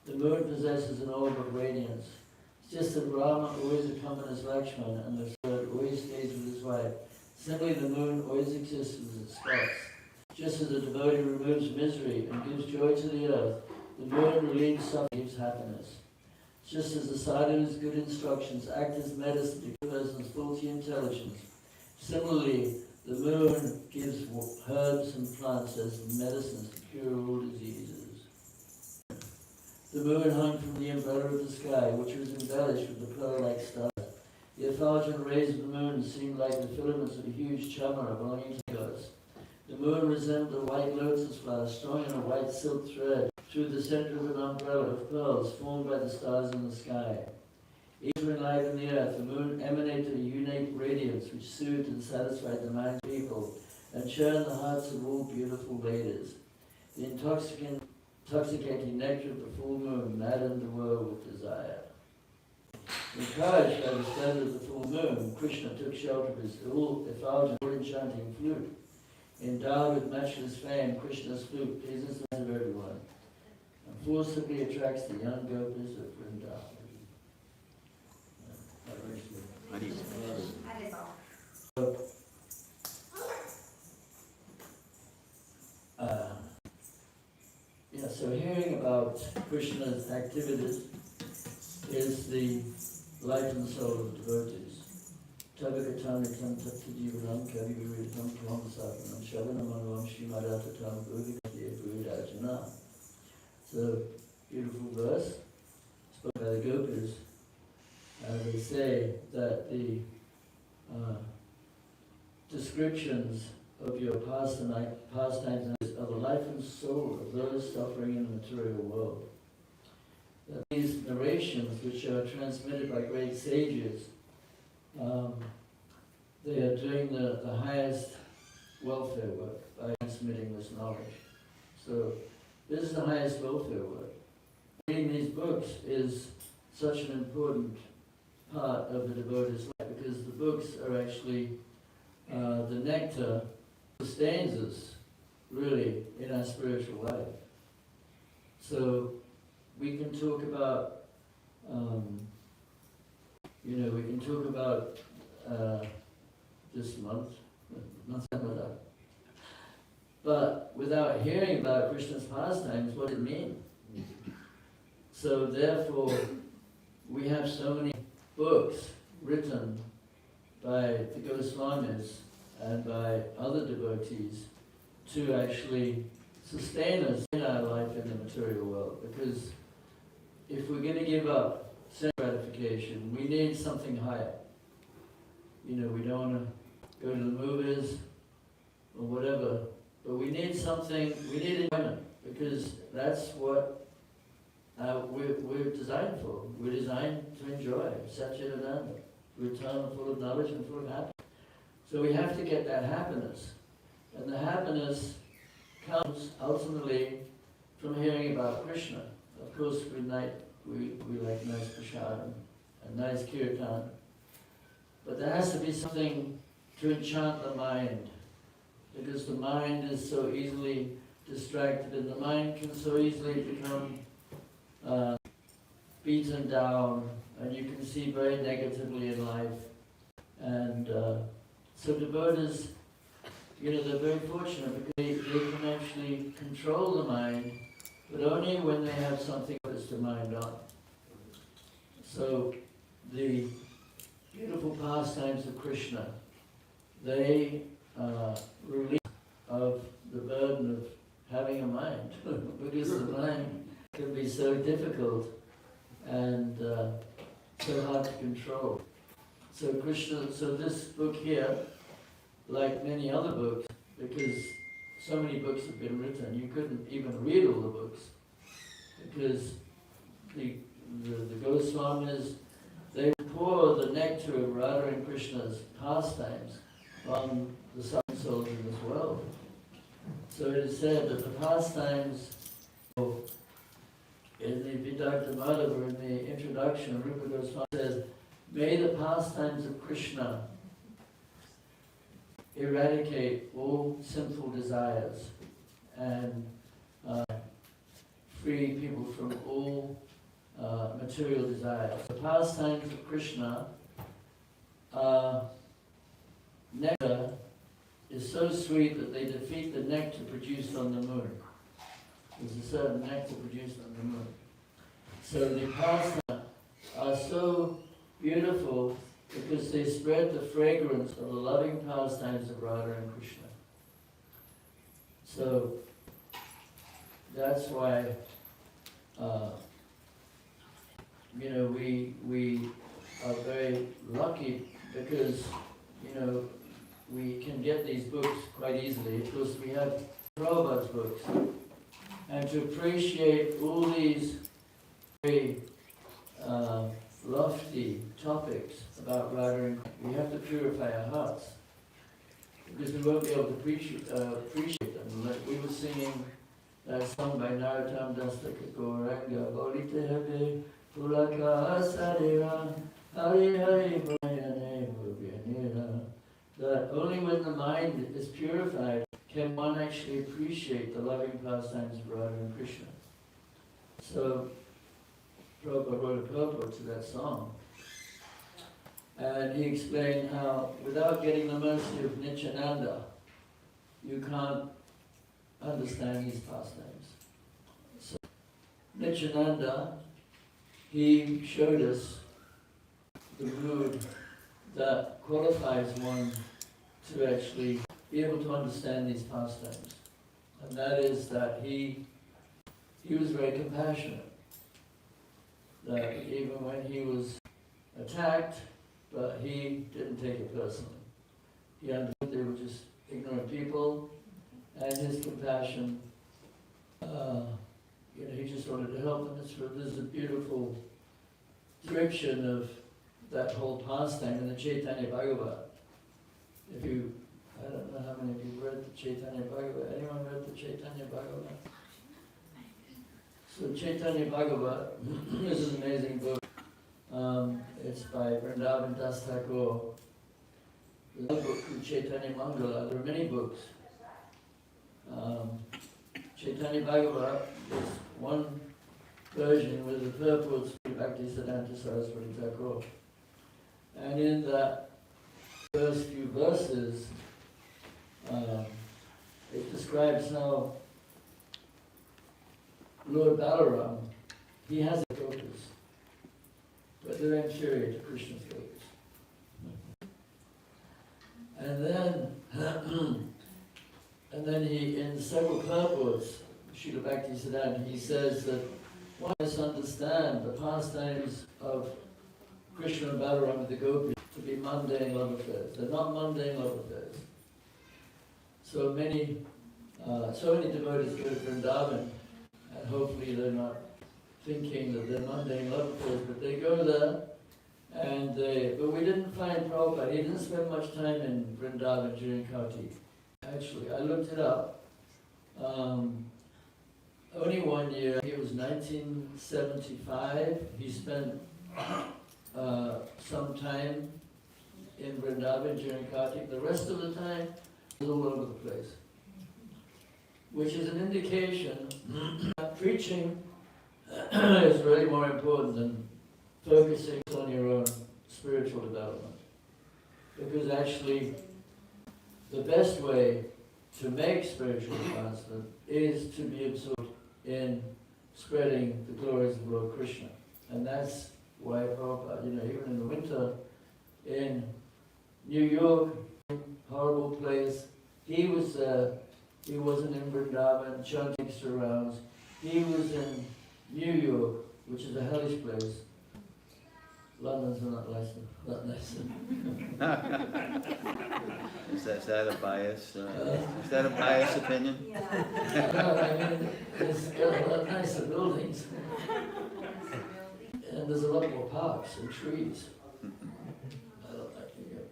Speaker 6: The moon possesses an orb of radiance. It's just that Rama always accompanies Lakshman and the third always stays with his wife. Similarly, the moon always exists with its spots. Just as a devotee removes misery and gives joy to the earth, the moon relieves suffering and gives happiness. Just as the sadhu's good instructions act as medicine to a person's faulty intelligence, similarly, the moon gives herbs and plants as medicines to cure all diseases. The moon hung from the umbrella of the sky, which was embellished with the pearl-like stars. The effulgent rays of the moon seemed like the filaments of a huge chamara belonging to the gods. The moon resembled a white lotus flower strung in a white silk thread through the center of an umbrella of pearls formed by the stars in the sky. Each to enliven the earth, the moon emanated a unique radiance which soothed and satisfied the minds of people and churned the hearts of all beautiful ladies. The intoxicating nectar of the full moon maddened the world with desire. Encouraged by the splendor of the full moon, Krishna took shelter of his effulgent, enchanting flute. Endowed with matchless fame, Krishna's flute pleases the mind of everyone and forcibly attracts the young gopis of Vrindavan. So hearing about Krishna's activities is the life and soul of devotees. Tabakatanitam tattijivanam kaviviridham kamasapanam shavanamanuam shrimadatatam bhuvikatiye bhuvidajana. It's a beautiful verse spoken by the gopis. They say that the descriptions of your pastimes are the life and soul of those suffering in the material world. That these narrations, which are transmitted by great sages, they are doing the highest welfare work by transmitting this knowledge. So this is the highest welfare work. Reading these books is such an important part of the devotee's life because the books are actually the nectar sustains us really in our spiritual life. So we can talk about, we can talk about this month, but without hearing about Krishna's pastimes, what does it mean? So therefore, we have so many books written by the Goswamis and by other devotees to actually sustain us in our life in the material world. Because if we're going to give up sense gratification, we need something higher. We don't want to go to the movies or whatever, but we need something, we need enjoyment, because that's what we're designed for. We're designed to enjoy Satchidananda. We're eternal, full of knowledge and full of happiness. So we have to get that happiness. And the happiness comes ultimately from hearing about Krishna. Of course, we like nice prasadam and nice kirtan. But there has to be something to enchant the mind, because the mind is so easily distracted, and the mind can so easily become beaten down, and you can see very negatively in life. And so devotees, they're very fortunate because they can actually control the mind, but only when they have something to focus their mind on. So the beautiful pastimes of Krishna, they relieve of the burden of having a mind, because the mind can be so difficult and so hard to control. So this book here, like many other books, because so many books have been written, you couldn't even read all the books, because the Goswamis, they pour the nectar of Radha and Krishna's pastimes on the suffering souls in this world. So it is said that the pastimes in the Vidagdha Madhava, in the introduction, Rupa Goswami says, may the pastimes of Krishna eradicate all sinful desires and free people from all material desires. The pastimes of Krishna are nectar is so sweet that they defeat the nectar produced on the moon. There's a certain nectar produced on the moon. So the pastimes are so beautiful because they spread the fragrance of the loving pastimes of Radha and Krishna. So that's why we are very lucky because we can get these books quite easily. Of course, we have Prabhupada's books, and to appreciate all these very lofty topics about Radha and Krishna, we have to purify our hearts because we won't be able to appreciate them. Like we were singing that song by Narottam Das Goranga, Bolite Habe Pulaka Sarira Hari Hari Bhayane Bhubyanira. That only when the mind is purified can one actually appreciate the loving pastimes of Radha and Krishna. So Prabhupada wrote a purport to that song. And he explained how without getting the mercy of Nityananda, you can't understand these pastimes. So Nityananda, he showed us the mood that qualifies one to actually be able to understand these pastimes. And that is that he was very compassionate. That even when he was attacked, but he didn't take it personally. He understood they were just ignorant people, and his compassion, he just wanted to help them. There's a beautiful description of that whole pastime in the Chaitanya Bhagavat. I don't know how many of you read the Chaitanya Bhagavat. Anyone read the Chaitanya Bhagavat? So Chaitanya Bhagavat is an amazing book. It's by Vrindavan Das Thakur. There's a book called Chaitanya Mangala. There are many books. Chaitanya Bhagavat is one version with the purports of Bhaktisiddhanta Saraswati Thakur. And in the first few verses, it describes how Lord Balaram, he has gopas, but they're inferior to Krishna's gopas. And then he, in several purports, Srila Bhaktisiddhanta, he says that one must understand the pastimes of Krishna and Balaram with the gopis to be mundane love affairs. They're not mundane love affairs. So many devotees go to Vrindavan, and hopefully they're not thinking that they're mundane love affairs, but they go there, but we didn't find Prabhupada. He didn't spend much time in Vrindavan during Kartik. Actually, I looked it up. Only 1 year, it was 1975, he spent some time in Vrindavan during Kartik. The rest of the time, he was all over the place. Which is an indication that preaching is really more important than focusing on your own spiritual development. Because actually, the best way to make spiritual advancement is to be absorbed in spreading the glories of Lord Krishna. And that's why Prabhupada, even in the winter in New York, horrible place, he wasn't in Vrindavan, chanting surrounds. He was in New York, which is a hellish place. London's not nice.
Speaker 4: Is that a bias? Is that a biased opinion?
Speaker 6: No, I mean, it's got a lot nicer buildings. And there's a lot more parks and trees. I don't like New York.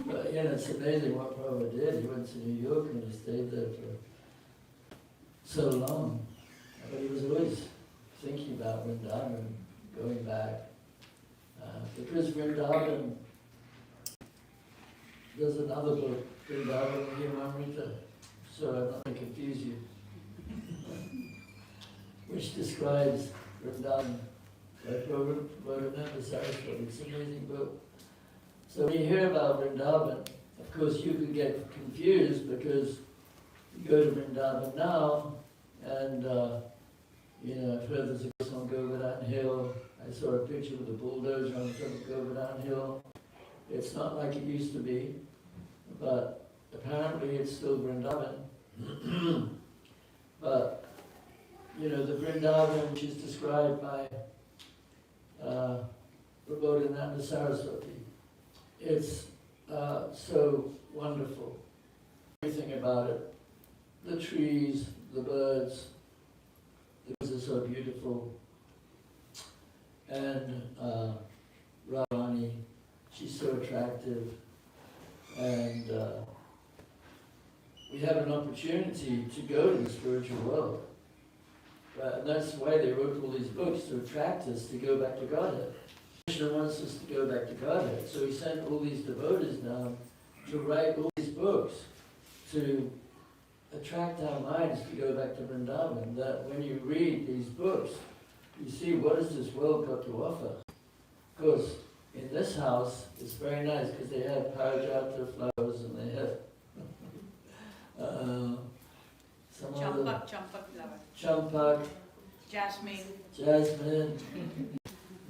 Speaker 6: But it's amazing what Prabhupada did. He went to New York and he stayed there for so long. But he was always thinking about Vrindavan, going back. Because Vrindavan, there's another book, Vrindavan Himamrita, so I'm not going to confuse you, which describes describes Vrindavan by Prabhupada Saraswati. It's an amazing book. So when you hear about Vrindavan, of course you can get confused because you go to Vrindavan now and I've heard there's a place on Govardhan Hill. I saw a picture with a bulldozer on top of Govardhan Hill. It's not like it used to be, but apparently it's still Vrindavan. But, the Vrindavan which is described by Prabodhananda Saraswati, it's so wonderful. Everything about it, the trees, the birds, these are so beautiful. And Radharani, she's so attractive. And we have an opportunity to go to the spiritual world. And that's why they wrote all these books, to attract us to go back to Godhead. Krishna wants us to go back to Godhead. So he sent all these devotees down to write all these books to attract our minds to go back to Vrindavan. That when you read these books, you see what has this world got to offer. Of course, in this house, it's very nice because they have parijata flowers and they have some other
Speaker 8: Champak flower.
Speaker 6: champak,
Speaker 8: Jasmine.
Speaker 6: jasmine.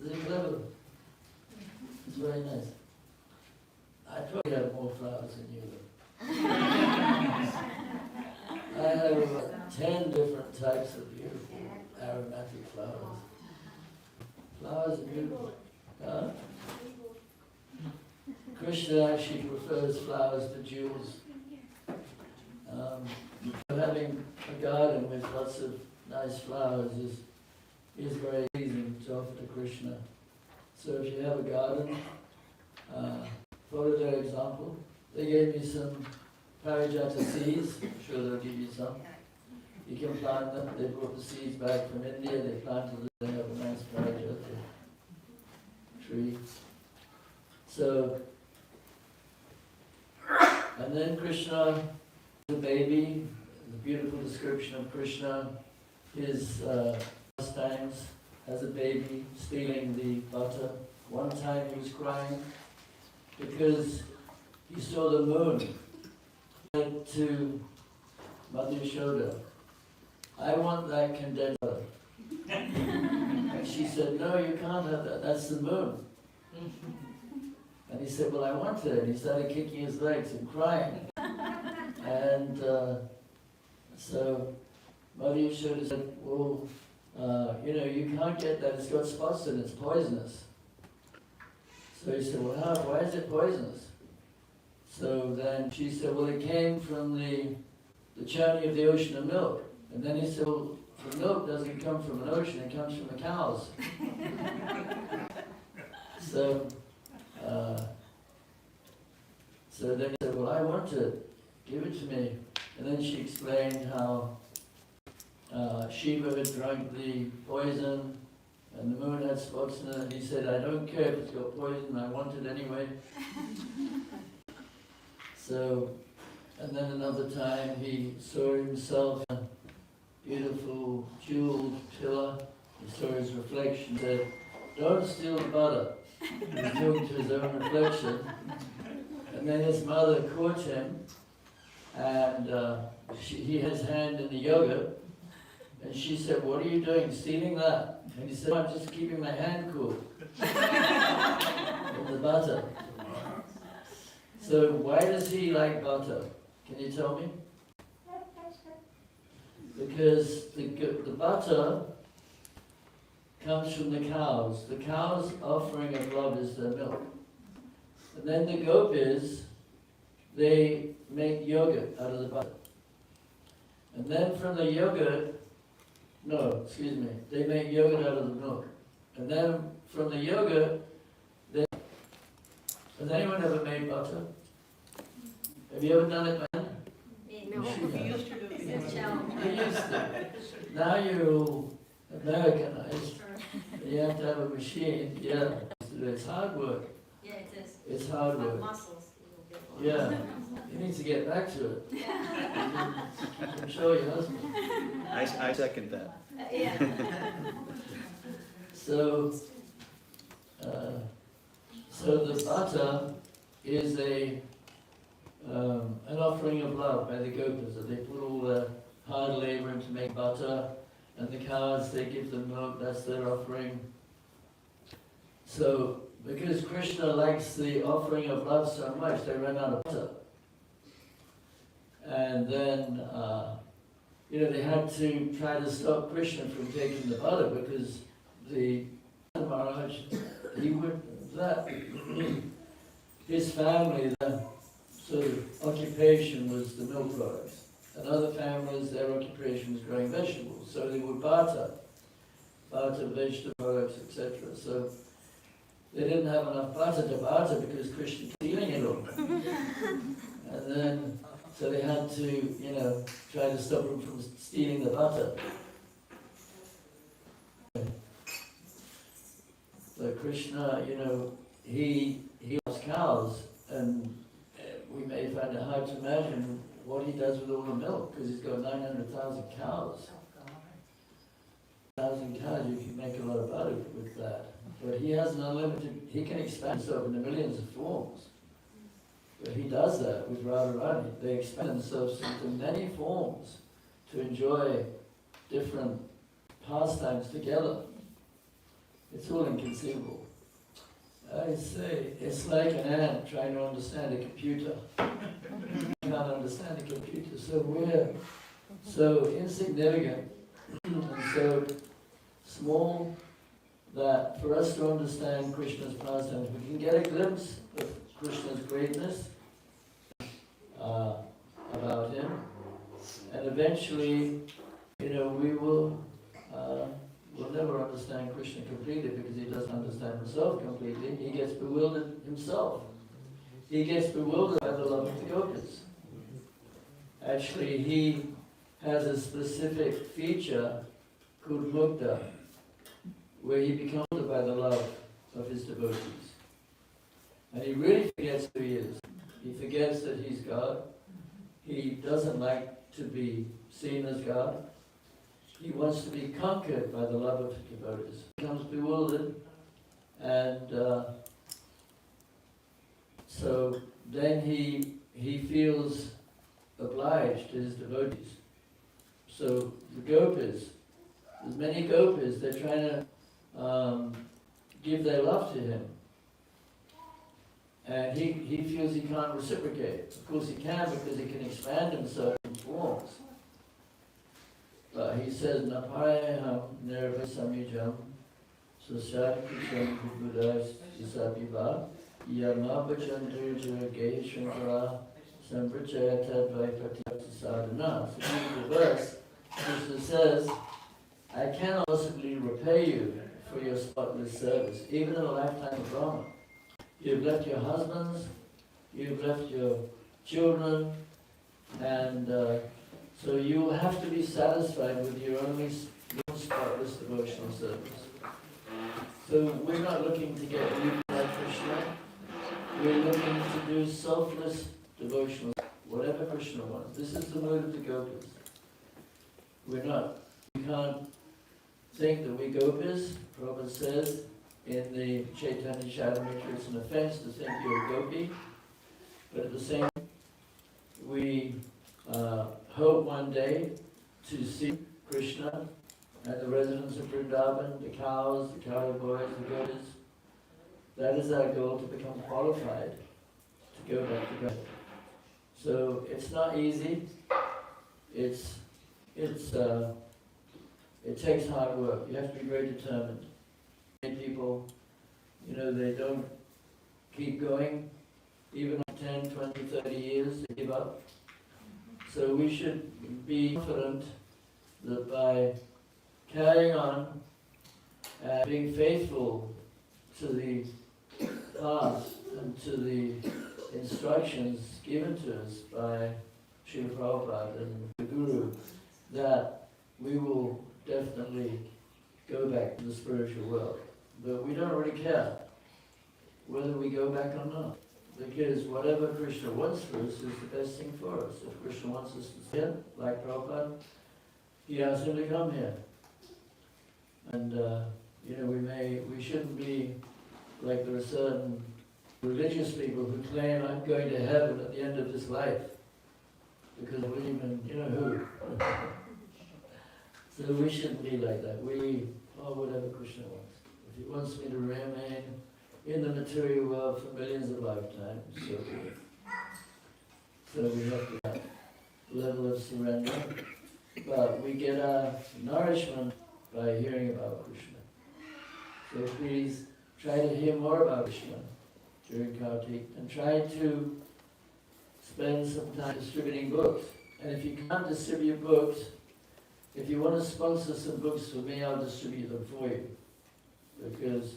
Speaker 6: Is it clever? It's very nice. I probably have more flowers than you do. I have about 10 different types of beautiful aromatic flowers. Flowers are beautiful. Huh? Krishna actually prefers flowers to jewels. Having a garden with lots of nice flowers is very pleasing to offer to Krishna. So if you have a garden, follow their example. They gave me some parijata seeds. I'm sure they'll give you some. You can plant them. They brought the seeds back from India. They planted them. They have a nice parijata tree. So, and then Krishna, the baby, the beautiful description of Krishna, his pastimes as a baby, stealing the butter. One time he was crying because he saw the moon. He said to Mother Yashoda, "I want that condensed butter." And she said, "No, you can't have that. That's the moon." And he said, "Well, I want it." And he started kicking his legs and crying. And so Mother Yashoda said, "Well, you can't get that. It's got spots in it. It's poisonous." So he said, "Well, why is it poisonous?" So then she said, "Well, it came from the churning of the ocean of milk." And then he said, "Well, the milk doesn't come from an ocean, it comes from the cows." So then he said, "Well, I want it, give it to me." And then she explained how Shiva had drunk the poison and the moon had spots in it. And he said, "I don't care if it's got poison, I want it anyway." So, and then another time he saw himself in a beautiful jeweled pillar. He saw his reflection, said, "Don't steal the butter." He was talking to his own reflection. And then his mother caught him, and he had his hand in the yogurt. And she said, "What are you doing, stealing that?" And he said, "I'm just keeping my hand cool." From the butter. So why does he like butter? Can you tell me? Because the butter comes from the cows. The cows' offering of love is their milk. And then the gopis, they make yogurt out of the butter. And then from the yogurt, they make yogurt out of the milk. And then from the yogurt, has anyone ever made butter? Have you ever done it by hand?
Speaker 7: No.
Speaker 8: We used to do it.
Speaker 7: It's a challenge.
Speaker 6: You used to. Now you're all Americanized. You have to have a machine. Yeah. It's hard work.
Speaker 7: Yeah, it is.
Speaker 6: It's hard work.
Speaker 7: Muscles.
Speaker 6: Yeah. You need to get back to it. You can show your husband.
Speaker 4: I second that.
Speaker 6: So, so the butter is an offering of love by the gopas. They put all the hard labor into make butter, and the cows, they give them milk, that's their offering. So, because Krishna likes the offering of love so much, they ran out of butter. And then, they had to try to stop Krishna from taking the butter, because the Maharaj, his family, the sort of occupation was the milk products. And other families, their occupation was growing vegetables. So they would barter vegetable products, etc. So they didn't have enough butter to barter because Krishna was stealing it all. And then, so they had to, try to stop him from stealing the butter. So Krishna, he loves cows, and we may find it hard to imagine what he does with all the milk, because he's got 900,000 cows. 1,000 cows, you can make a lot of butter with that. But he has an unlimited, he can expand himself into millions of forms. But he does that with Radharani. They expand themselves into many forms to enjoy different pastimes together. It's all inconceivable. I say, it's like an ant trying to understand a computer. Can't understand a computer, so we're so insignificant and so small that for us to understand Krishna's pastimes, we can get a glimpse of Krishna's greatness about him, and eventually, we will we'll never understand Krishna completely because he doesn't understand himself completely. He gets bewildered himself. He gets bewildered by the love of the gopas. Actually, he has a specific feature called mukta, where he becomes bewildered by the love of his devotees. And he really forgets who he is. He forgets that he's God. He doesn't like to be seen as God. He wants to be conquered by the love of his devotees. He becomes bewildered, and so then he feels obliged to his devotees. So the gopas, there's many gopas, they're trying to give their love to him. And he feels he can't reciprocate. Of course he can, because he can expand himself in forms. But he says, Napayaham nirva samijam sasyakisham kubudas isabiva yamabhajantur jurage shankara samprachayata dvaipati sadhana. So in the verse, Krishna says, I cannot possibly repay you for your spotless service, even in a lifetime of Brahma. You've left your husbands, you've left your children, and so you have to be satisfied with your own spotless devotional service. So we're not looking to get rewarded by Krishna. We're looking to do selfless devotional, whatever Krishna wants. This is the mood of the gopas. We can't think that we gopas, Prabhupada says, in the Chaitanya Charitamrita, it's an offense to think you're a gopi, but at the same time, we hope one day to see Krishna and the residents of Vrindavan, the cows, the cowboys, the goats. That is our goal, to become qualified to go back to God. So it's not easy. It takes hard work. You have to be very determined. Many people, they don't keep going, even 10, 20, 30 years, they give up. So we should be confident that by carrying on and being faithful to the path and to the instructions given to us by Srila Prabhupada and the Guru, that we will definitely go back to the spiritual world. But we don't really care whether we go back or not. Because whatever Krishna wants for us is the best thing for us. If Krishna wants us to sit, like Prabhupada, he asked him to come here. And, we shouldn't be like there are certain religious people who claim I'm going to heaven at the end of this life. Because we even, you know who. So we shouldn't be like that. We are whatever Krishna wants. If he wants me to remain in the material world for millions of lifetimes, so be it. So we have to have a level of surrender. But we get our nourishment by hearing about Krishna. So please try to hear more about Krishna during Kartik and try to spend some time distributing books. And if you can't distribute books, if you want to sponsor some books for me, I'll distribute them for you. Because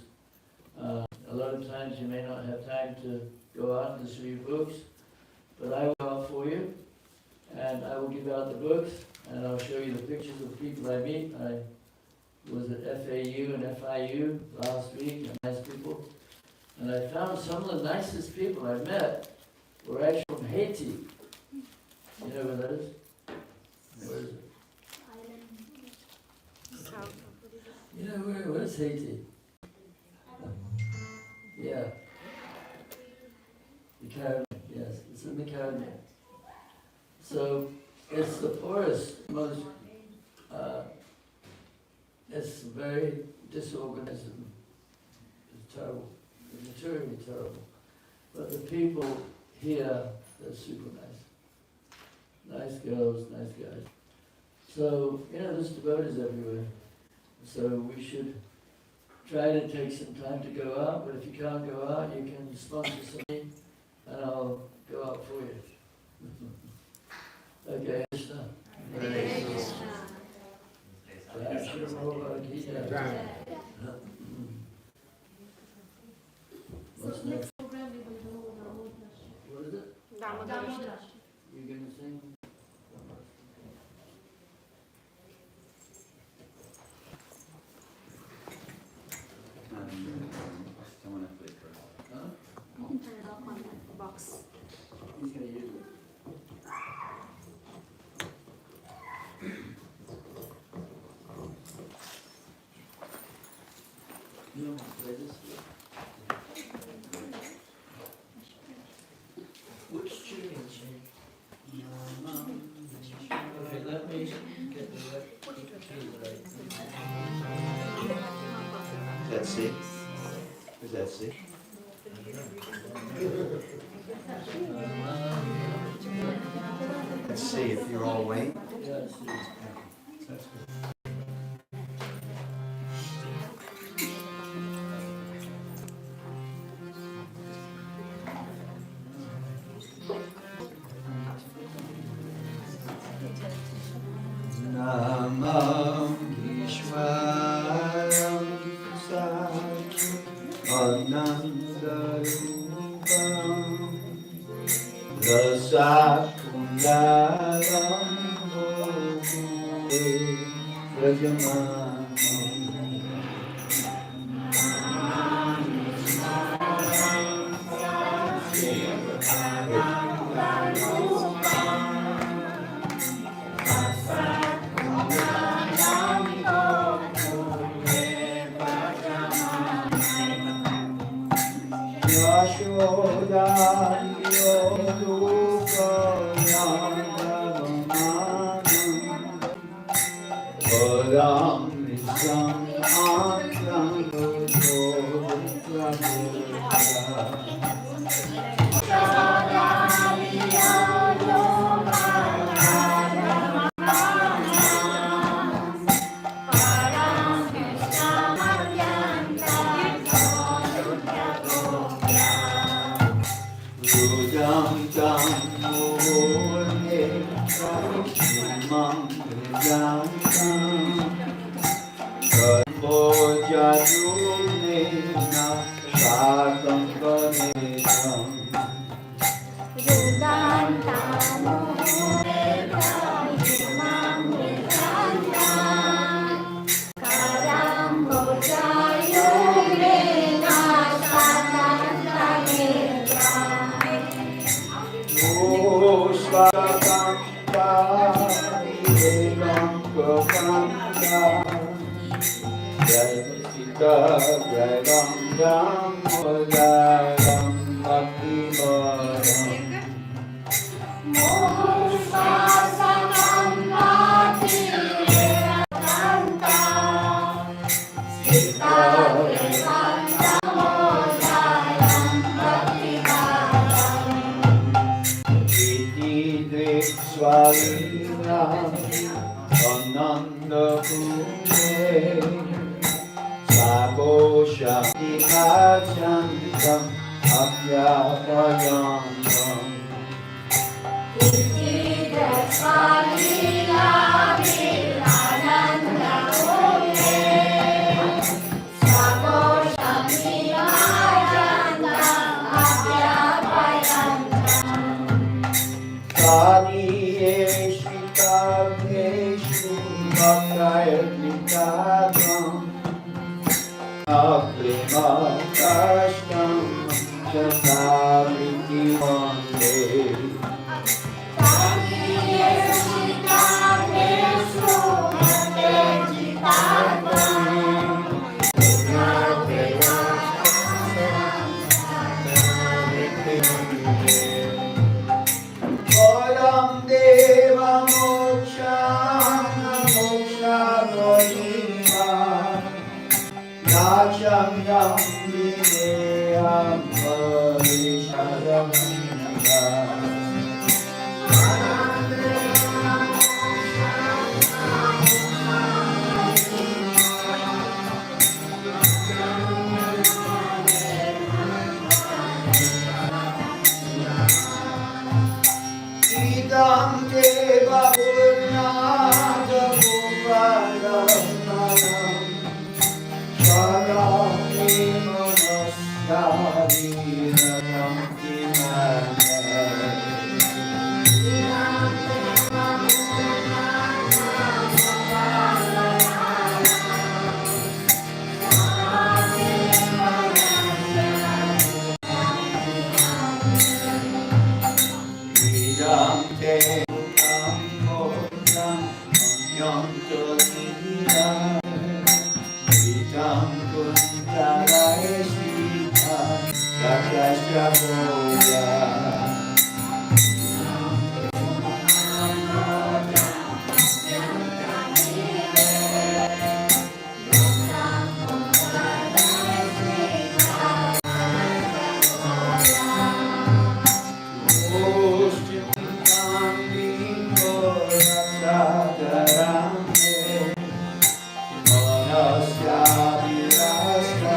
Speaker 6: a lot of times you may not have time to go out and distribute books, but I will go out for you, and I will give out the books, and I'll show you the pictures of the people I meet. I was at FAU and FIU last week, and nice people. And I found some of the nicest people I met were actually from Haiti. You know where that is? Where is it? You know where's Haiti? Yeah. The Caribbean, yes, it's in the Caribbean. So it's the poorest, most, it's very disorganized and it's terrible. It's materially terrible. But the people here, they're super nice. Nice girls, nice guys. So, there's devotees everywhere. So we should try to take some time to go out, but if you can't go out, you can sponsor something and I'll go out for you. Okay, Krishna. Hare Krishna. What's next? What is it? You're going to sing?
Speaker 4: Someone else play first.
Speaker 6: Huh?
Speaker 7: You can turn it off on that box.
Speaker 6: He's going to use it. You don't want to play this? Which tune is it? Okay, let me get the right key right.
Speaker 4: Is that C? Is that C? Let's see if you're all awake.
Speaker 6: Yeah, I see.
Speaker 4: That's good. Namam Ishwaram Saki Anandarupam Rasakundaram Bhojale Rajamanam
Speaker 2: Thank you.
Speaker 6: Jai Sita Jai Ram Ram Jai Ram Bhakti Varam Swalina Ananda Pune Sabo Shakti Bhajantam Abhyapayantam Kaliyeshi Kaveshu Bhakayatnikadam Akrima Kashtam Janaviti Mande Param Deva Moksha Moksha Gohima Nacham Yam Videyam Parisharamina Idam Deva Purnada Muparanam Sharami Manasari Nagamti Idam Deva Purnada Idam Kuntalaya Sita Rakasya Boya Ostimam Bingo Rasadarame Manasya Virasya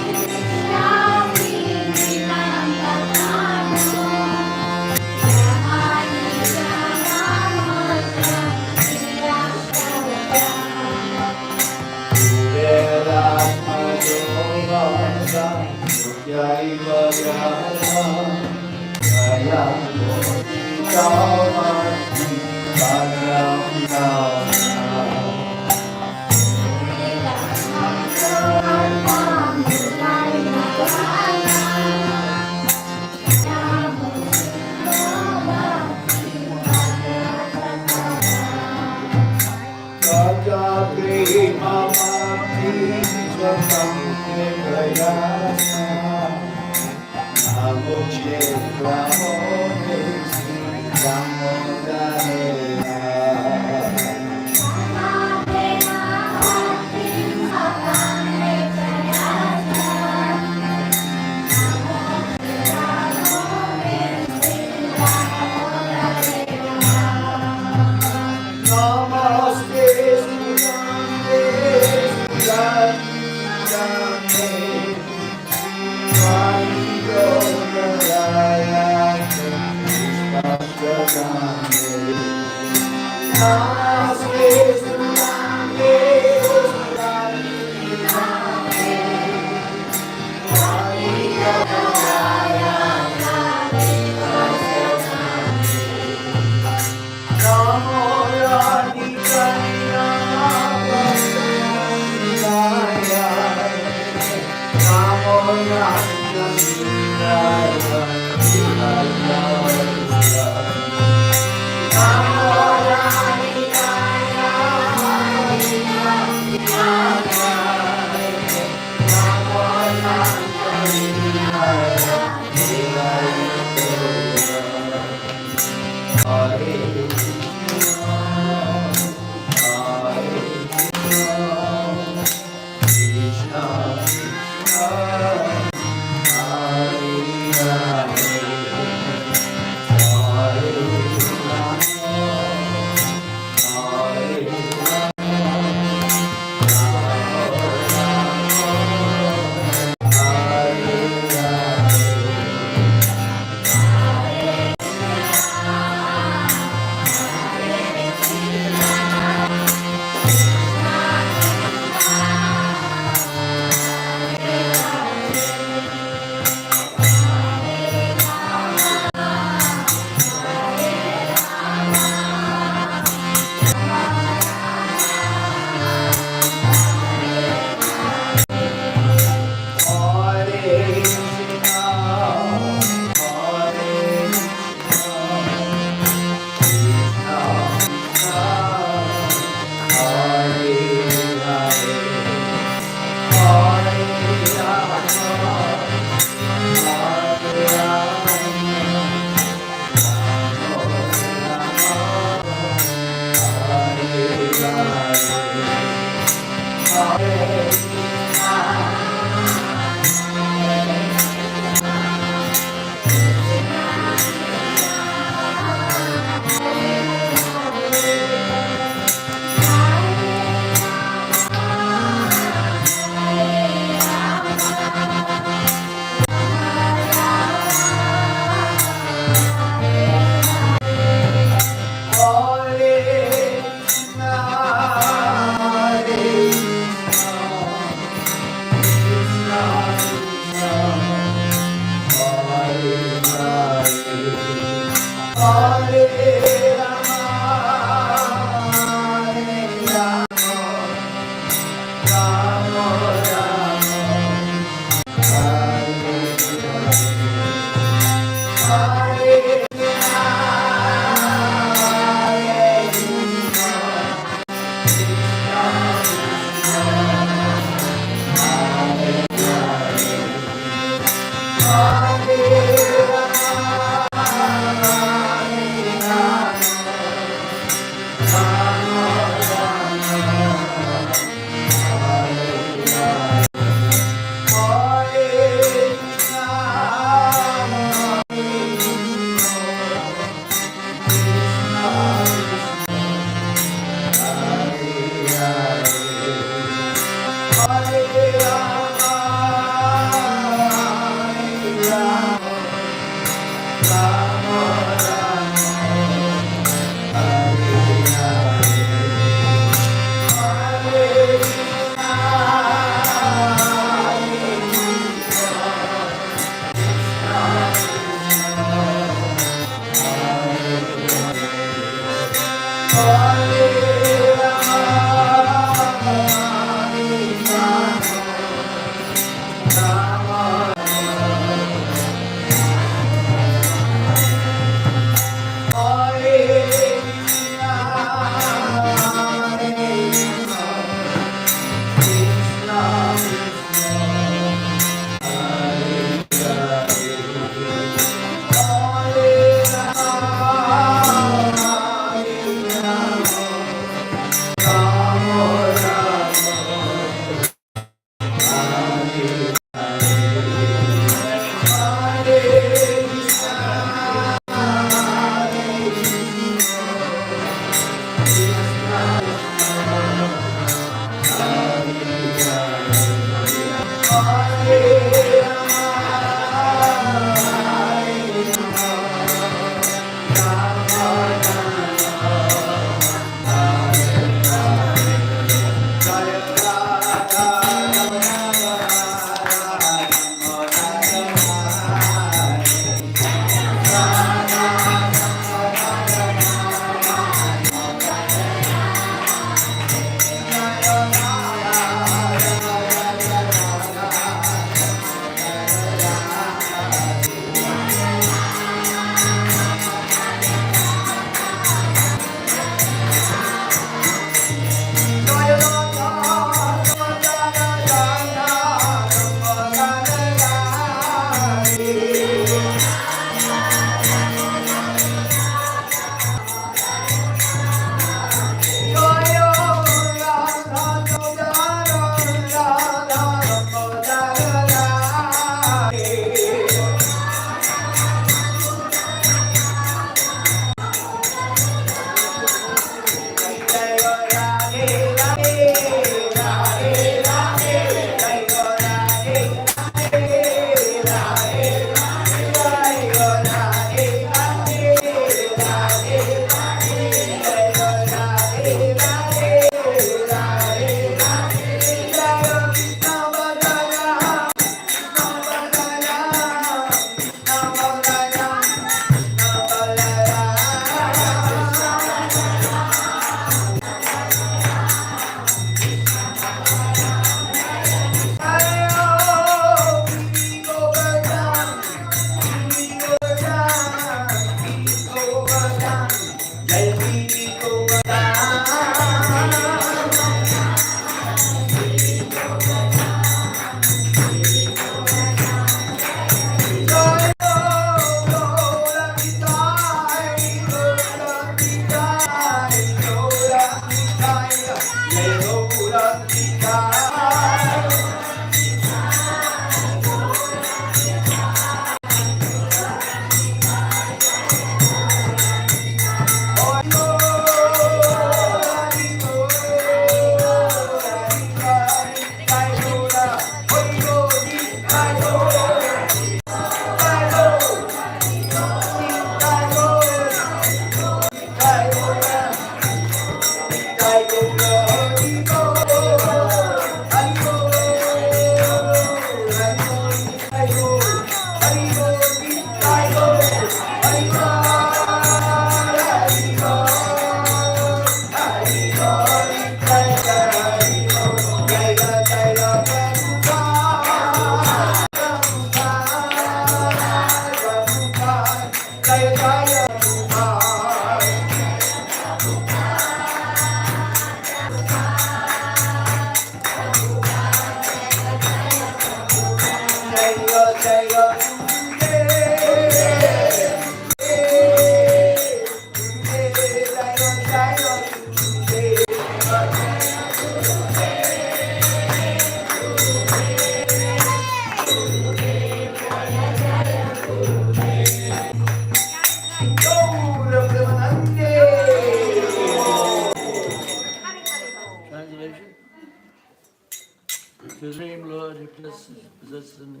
Speaker 6: Supreme Lord, who possesses me.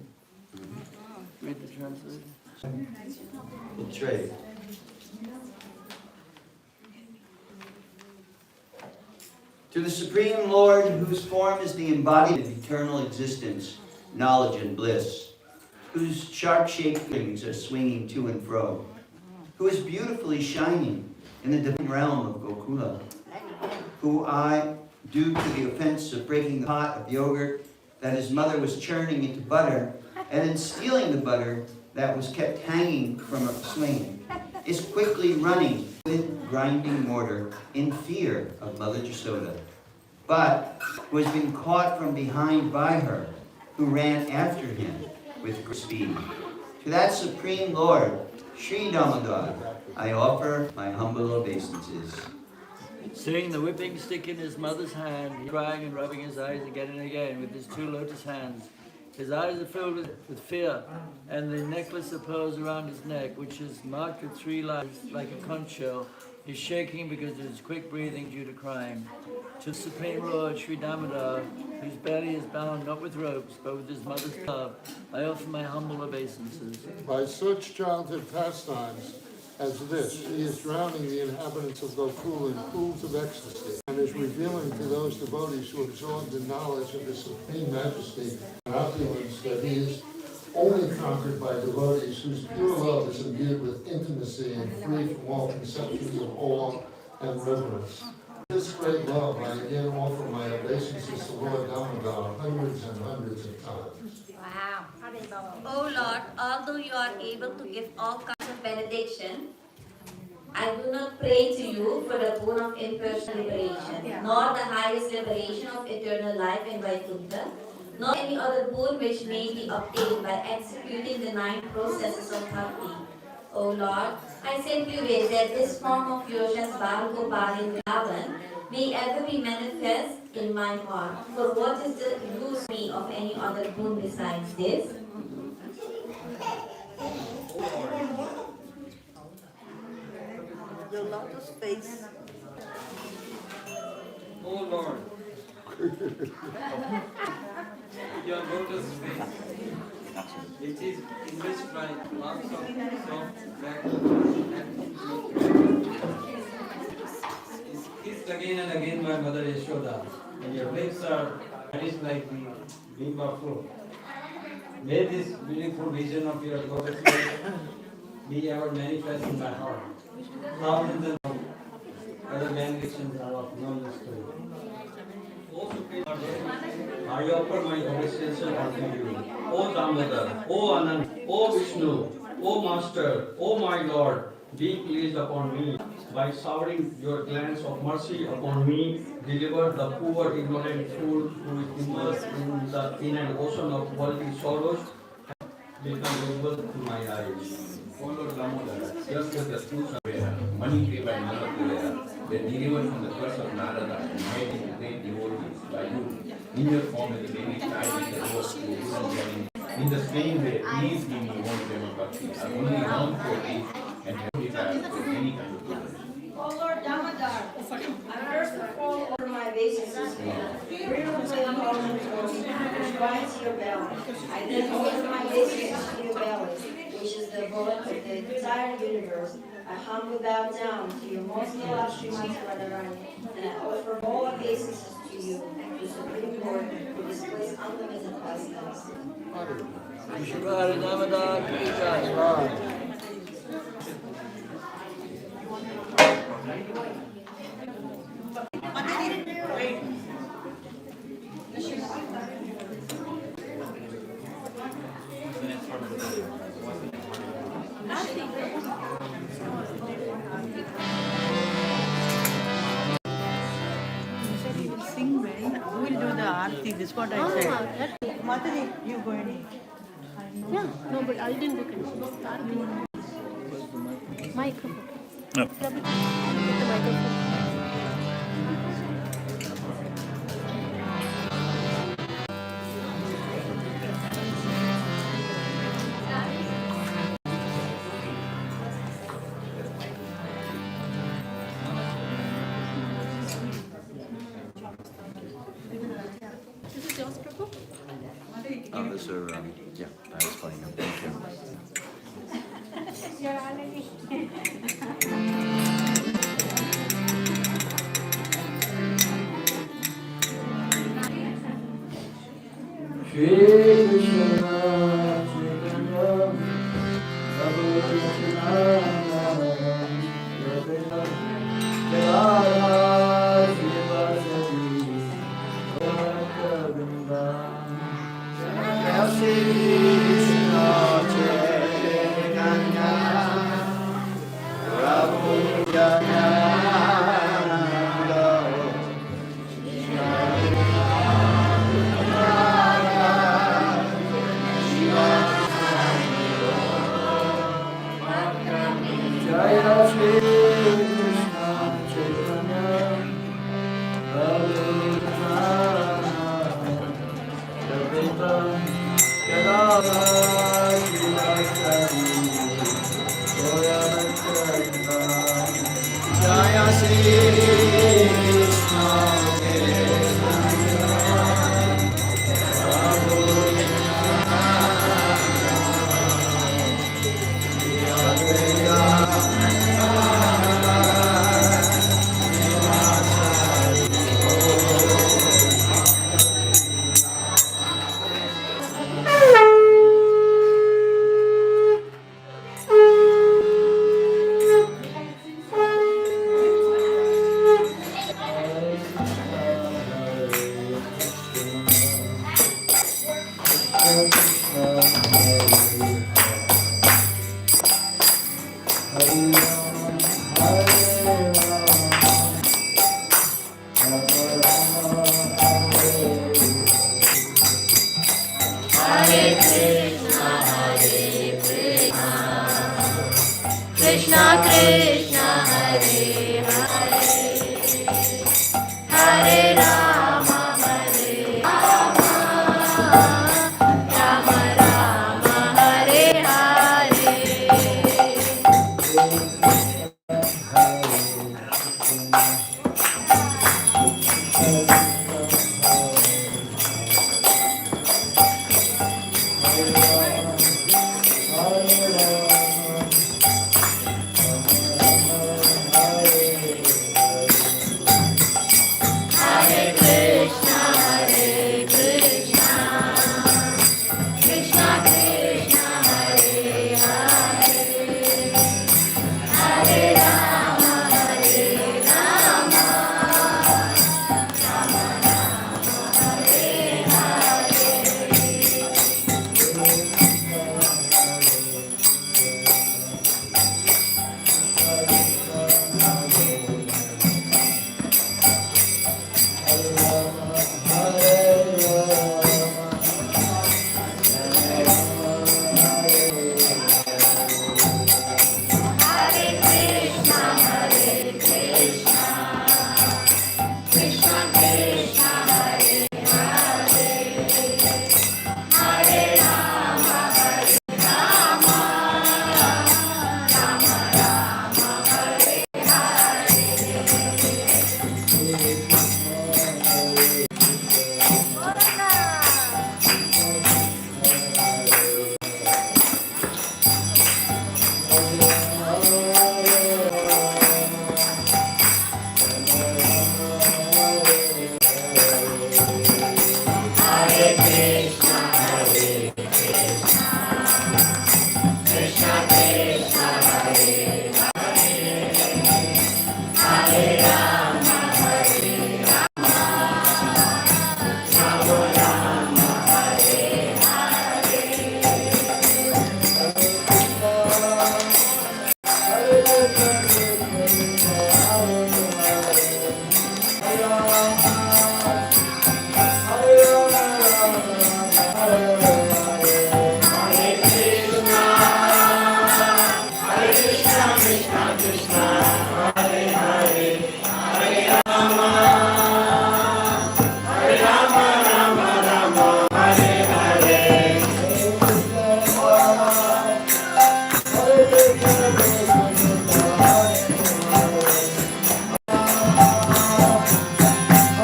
Speaker 6: Read the translation.
Speaker 4: The trade. To the Supreme Lord, whose form is the embodiment of eternal existence, knowledge, and bliss, whose sharp-shaped wings are swinging to and fro, who is beautifully shining in the divine realm of Gokula, who I, due to the offense of breaking the pot of yogurt that his mother was churning into butter, and then stealing the butter that was kept hanging from a swing, is quickly running with grinding mortar in fear of Mother Jasoda, but who has been caught from behind by her, who ran after him with great speed. To that Supreme Lord, Sri Damodar, I offer my humble obeisances.
Speaker 6: Seeing the whipping stick in his mother's hand, he crying and rubbing his eyes again and again with his two lotus hands. His eyes are filled with fear, and the necklace of pearls around his neck, which is marked with 3 lines like a conch shell, He's shaking because of his quick breathing due to crying. To the Supreme Lord, Sri Damodar, whose belly is bound not with ropes, but with his mother's love, I offer my humble obeisances.
Speaker 5: By such childhood pastimes as this, he is drowning the inhabitants of Gokul in pools of ecstasy, and is revealing to those devotees who absorb the knowledge of his supreme majesty and opulence that he is only conquered by devotees whose pure love is imbued with intimacy and free from all conceptions of awe and reverence. This great love, I again offer my obeisances to Lord Damodar hundreds and hundreds of times.
Speaker 10: Wow. Oh Lord, although you are able to give all kinds of benediction, I do not pray to you for the boon of impersonal liberation, nor the highest liberation of eternal life in Vaikuntha, nor any other boon which may be obtained by executing the 9 processes of bhakti. O Lord, I simply wish that this form of yours as Balgopal in Vrindavan may ever be manifest in my heart. For what is the use me of any other boon besides this?
Speaker 11: The lotus face.
Speaker 12: Oh Lord, your lotus face, it is enriched by lots of soft black and is kissed again and again by Mother Yashoda, and your lips are nourished like the beam of fruit. May this beautiful vision of your lotus face be ever manifest in my heart. Thousands and other benedictions are of no use to you. O Supreme Lord, I offer my obeisance unto you. O Damodar, O Anand, O Vishnu, O Master, O my Lord, be pleased upon me by showering your glance of mercy upon me. Deliver the poor ignorant fool who is immersed in an ocean of worldly sorrows and become visible to my eyes.
Speaker 9: O Lord Damodar, just as the fruits of Veda, money paid by Nanda Veda, were delivered from the curse of Narada and made into great devotees by you, in your form as a baby child with the rose to good and caring. In the same way, please give me one Prema Bhakti. I only long for it and have desire for any kind of goodness.
Speaker 10: O Lord Damodar, I first of all offer my obeisances to you. Beautifully holy which binds your belly. I then offer my obeisances to your belly, which is the abode of the entire universe. I humbly bow down to your most beloved Srimati Radharani, and I offer all obeisances to you, the Supreme Lord, who displays unlimited pastimes.
Speaker 6: Shri Damodar ki jai.
Speaker 8: He will sing well. Who will do the aarti? This is what I said. Mataji, you go and eat.
Speaker 7: Yeah, no, but I didn't book it. Microphone.
Speaker 1: No.
Speaker 7: Get the microphone. This is yours, Prabhu?
Speaker 4: Those are, yeah, I was playing them. Thank you.
Speaker 6: Shri Krishna Chaitanya Prabhu Krishna Radha Jaya Shivasati Bhakta Shri Krishna Chaitanya Prabhu Nityananda Shri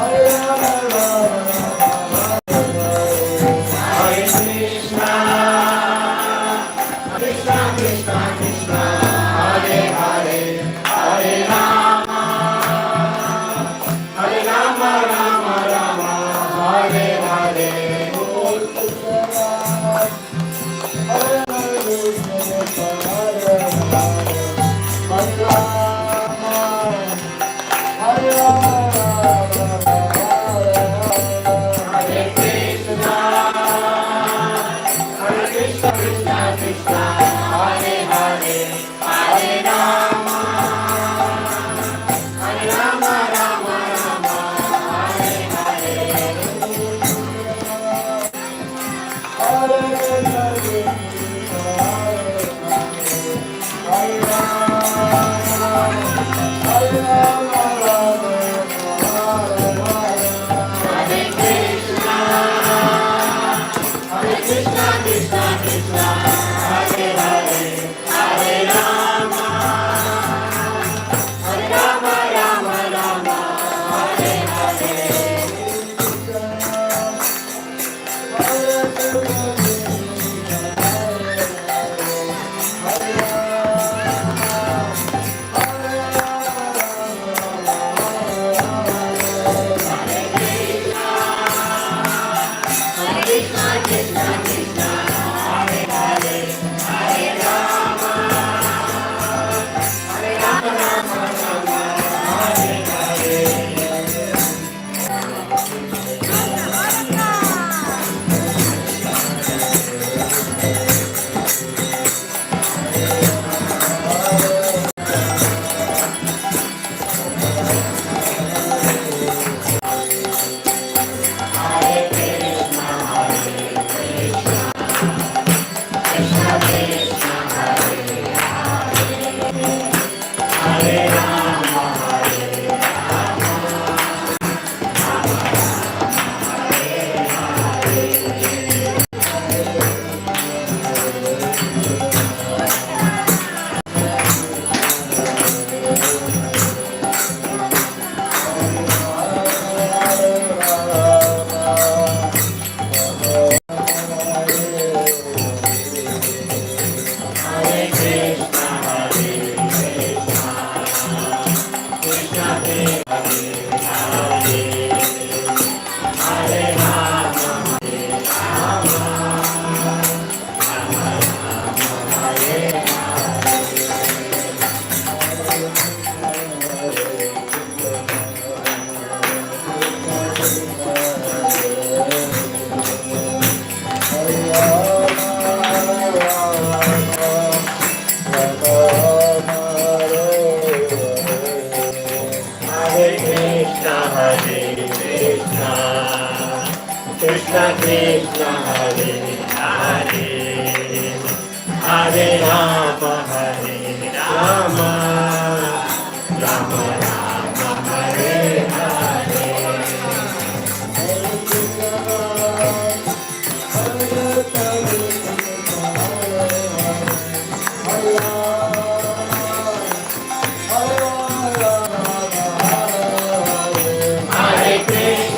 Speaker 5: Hare
Speaker 11: Krishna, Hare Krishna, Krishna Krishna, Hare Hare, Hare Rama, Hare Rama, Rama Rama, Hare Hare. Hare Krishna, Hare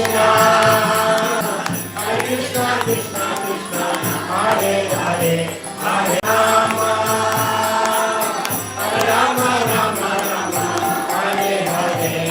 Speaker 11: Krishna, Krishna Krishna, Hare Hare, Hare Rama, Hare Rama, Rama Rama, Hare Hare.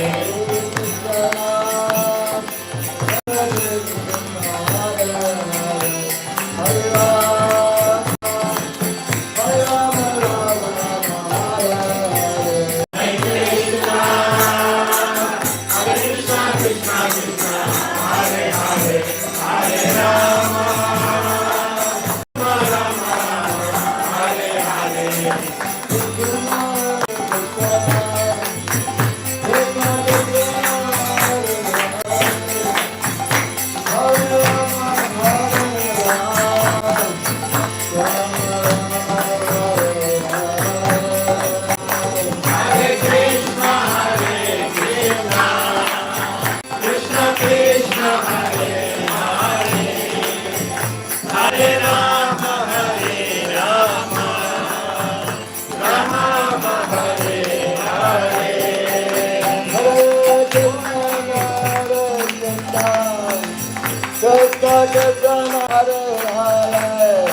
Speaker 11: Krishna Krishna, Hare Hare,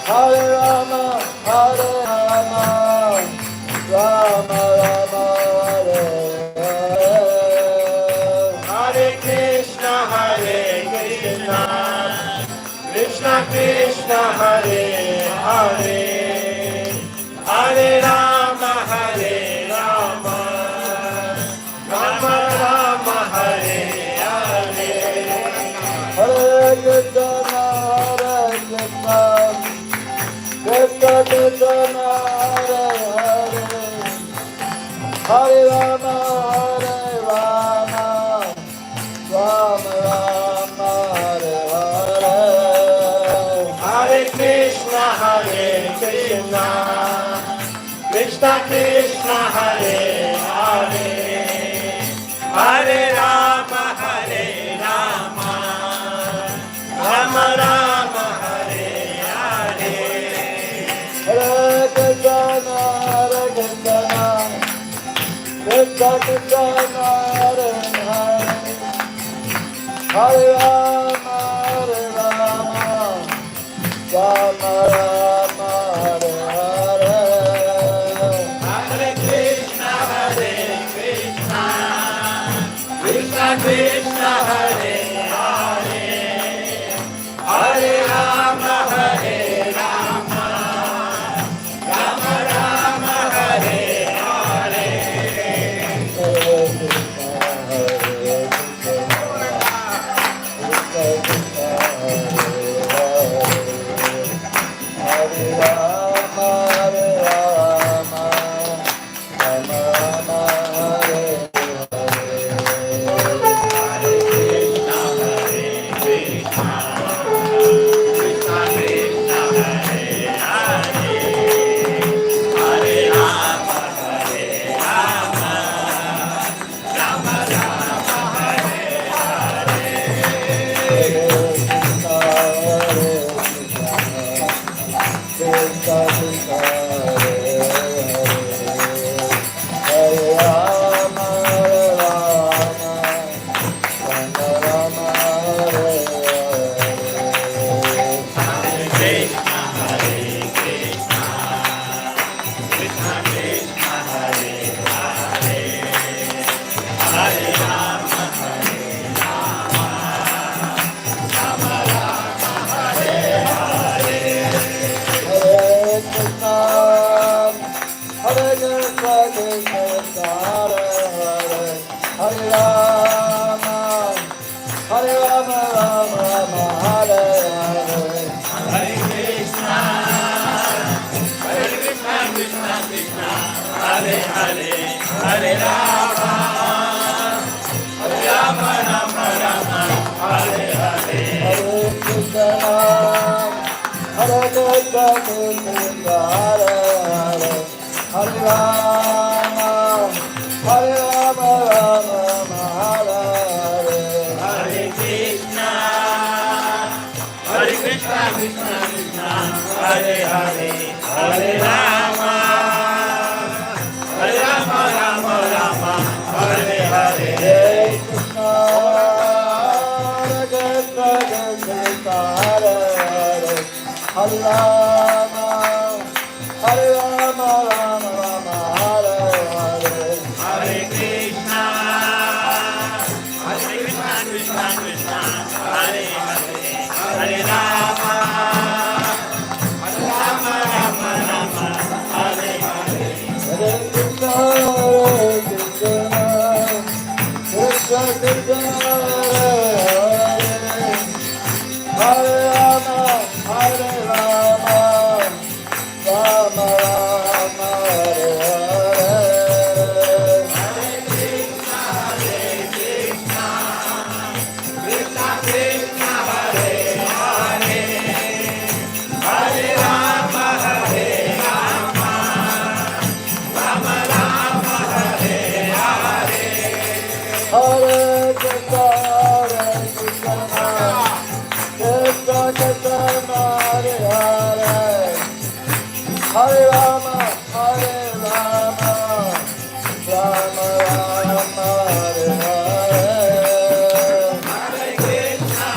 Speaker 11: Hare Rama, Hare Rama, Rama Rama, Hare Hare. Hare Krishna, Hare Krishna, Krishna Krishna, Hare Hare, Hare Rama, Hare Rama, Rama Rama, Hare Hare. Hare Krishna, Hare Krishna, Krishna Krishna, Hare Hare, Hare Rama, Hare Rama, Rama Rama, Hare Hare. Hare Krishna, Hare Krishna, Krishna Krishna, Hare Hare, Hare Rama, Hare Rama, Rama Rama, Hare Hare. Hare Krishna, Hare Krishna, Krishna Krishna, Hare Hare, Hare Rama, Hare Rama, Rama Rama, Hare Hare. Hare
Speaker 3: Krishna, Hare Hare, Hare Rama, Hare Rama, Rama Rama, Hare Hare,
Speaker 11: Hare Krishna, Hare Krishna, Krishna Krishna, Hare Hare, Hare Rama, Hare Rama, Rama Rama, Hare Hare.
Speaker 3: Hare Rama, Hare Rama, Rama Rama, Hare Hare.
Speaker 11: Hare Krishna, Hare Krishna, Krishna Krishna, Hare Hare, Hare Rama, Hare Rama, Rama Rama, Hare Hare.
Speaker 3: Hare Krishna, Krishna Krishna, Hare Rama, Hare Rama, Rama Rama, Hare Hare.
Speaker 11: Hare Krishna, Krishna Krishna, Hare Hare, Hare Rama, Hare Rama, Rama Rama, Hare Hare.
Speaker 3: Hare Krishna, Krishna Krishna, Hare Hare, Hare Rama, Hare Rama, Rama Rama, Hare Hare.
Speaker 11: Hare Krishna,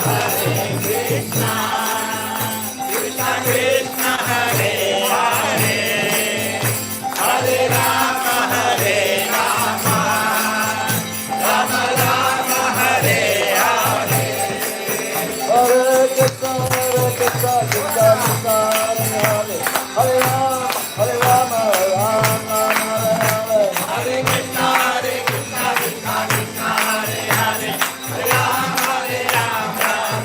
Speaker 11: Krishna Krishna, Hare Hare, Hare Rama, Hare Rama, Rama Rama, Hare Hare.
Speaker 3: Hare Krishna, Krishna Krishna, Hare Hare, Hare Rama, Hare Rama, Rama Rama, Hare Hare.
Speaker 11: Hare Krishna, Krishna Krishna, Hare Hare, Hare Rama, Hare Rama,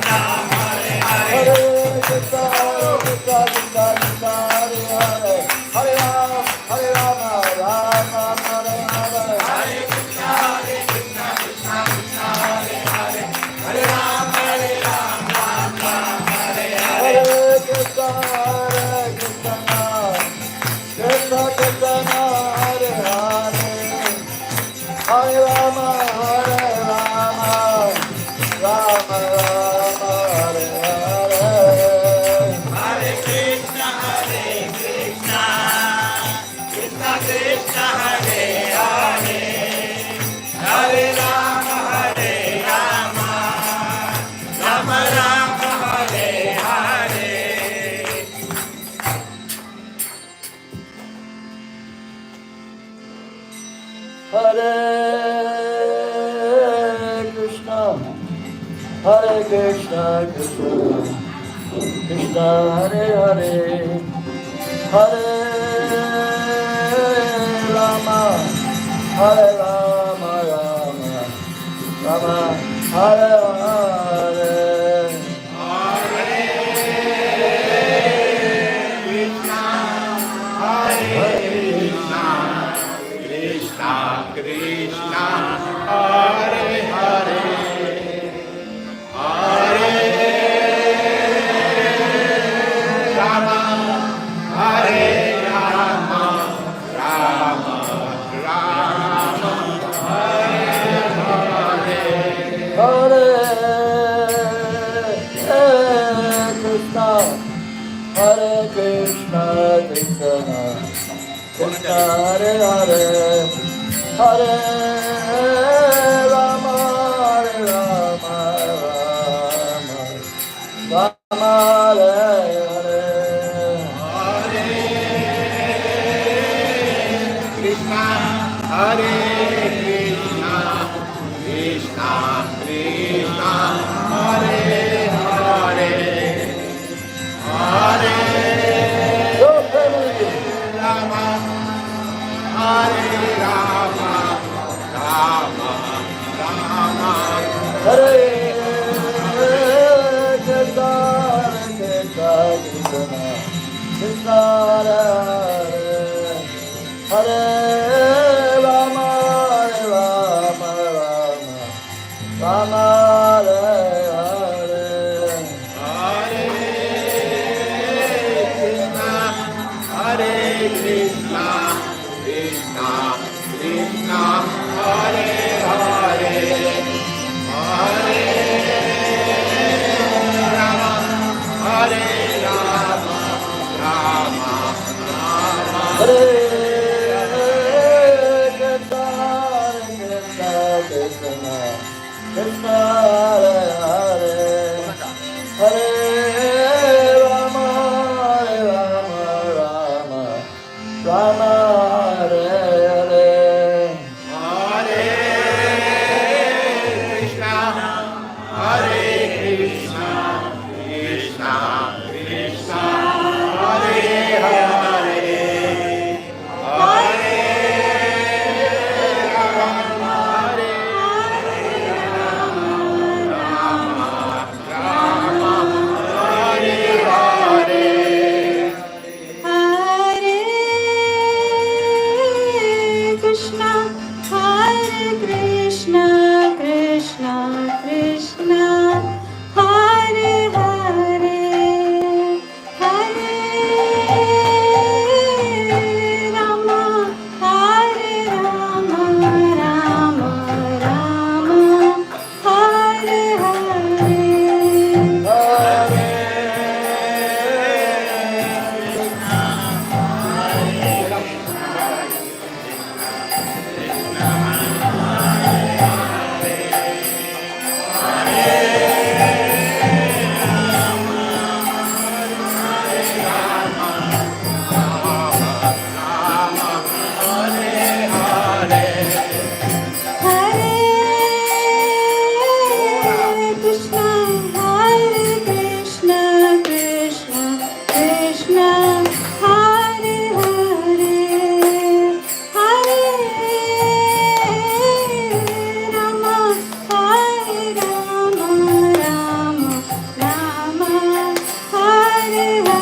Speaker 11: Rama Hare Hare.
Speaker 3: Hare Krishna, Krishna Krishna, Hare Hare, Hare Rama, Hare Rama, Rama Hare Hare.
Speaker 11: Hare Krishna, Krishna Krishna, Hare Hare, Hare Rama, Hare Rama, Rama Hare Hare.
Speaker 3: Hare Krishna, Krishna Krishna, Hare Hare, Hare Rama, Hare Rama, Rama Rama, Hare Hare.
Speaker 11: Hare Krishna, Krishna Krishna, Hare Hare, Hare Rama, Hare Rama, Rama Rama, Hare Hare.
Speaker 3: Hare Krishna, Hare Krishna, Krishna Krishna, Hare Hare, Hare Rama, Hare Rama, Rama Rama, Hare Hare.
Speaker 9: Krishna Krishna, Hare Hare, Hare Rama, Hare Rama, Rama Rama, Hare Hare.
Speaker 3: Hare Krishna, Hare Krishna, Krishna Krishna, Hare Hare, Hare Rama, Hare Rama, Rama Rama, Hare Hare.
Speaker 9: Krishna, Hare Krishna, Krishna Krishna, Hare Hare, Hare
Speaker 3: Your family.
Speaker 9: Rama, Hare Rama, Rama Rama,
Speaker 3: Hare Krishna, Krishna Krishna, Krishna Hare Hare, Rama, Hare Rama, Rama Hare Hare.
Speaker 9: Hare Krishna,
Speaker 6: Krishna Hare Hare, Hare Rama, Rama Rama, Hare Hare.
Speaker 11: Hare Krishna, Krishna Krishna, Hare Hare, Hare Rama, Rama, Hare Hare.
Speaker 8: Hare Krishna, Krishna Krishna, Hare Hare, Hare Rama, Rama Rama, Hare Hare.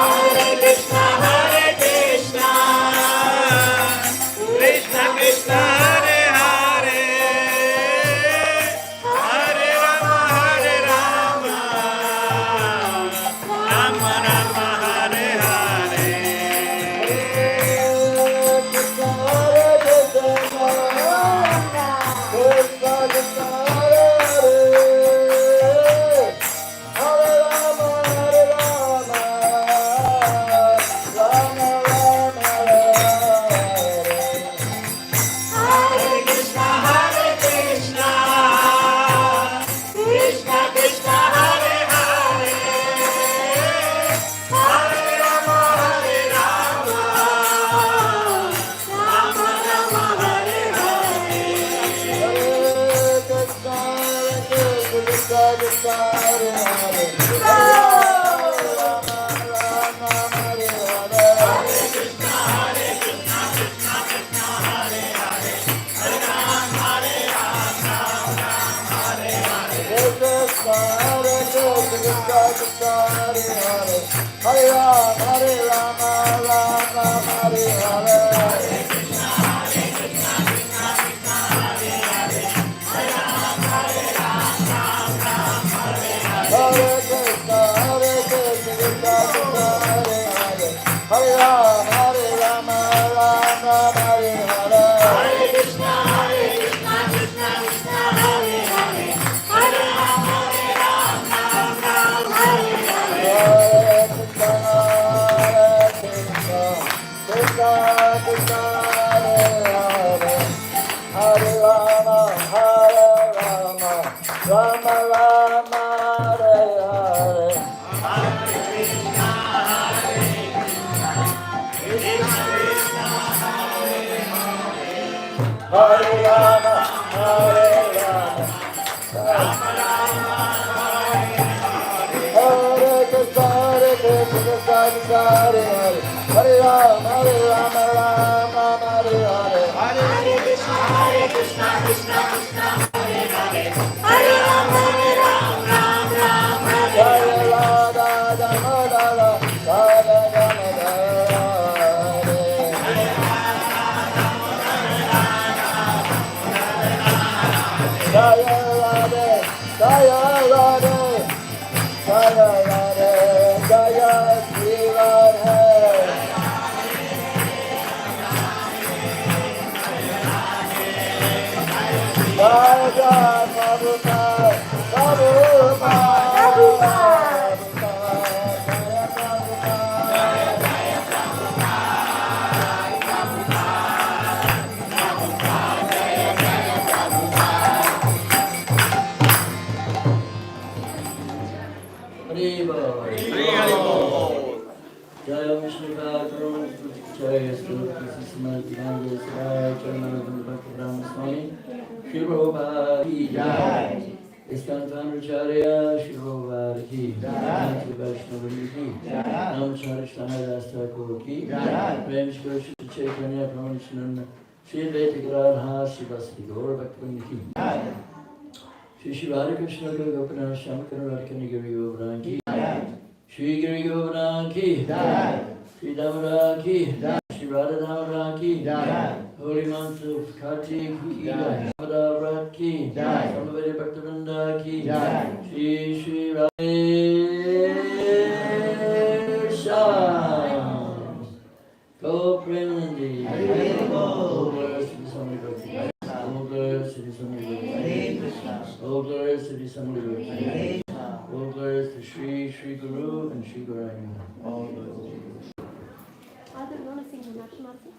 Speaker 8: Hare Krishna, Krishna Krishna, Hare Hare, Hare Rama, Rama Rama, Hare Hare.
Speaker 6: Shri Radhakrishna Gopinath Shamakara Giri Govardhan ki Shri Giri Govardhan ki Shri Damodar ki Shri Radha Damodar ki Holy month of Kartik ki Damodar Vrat ki Samavedi Bhaktivinoda ki Shri Shri Radhesha Go Premanandi All glories to the Swami Bhakti All glories to the Swami Bhakti All glories to the Assembly of All glories to Sri Guru and Sri Gurani. All glories.
Speaker 7: Father, you want to sing Meenakshi Masi?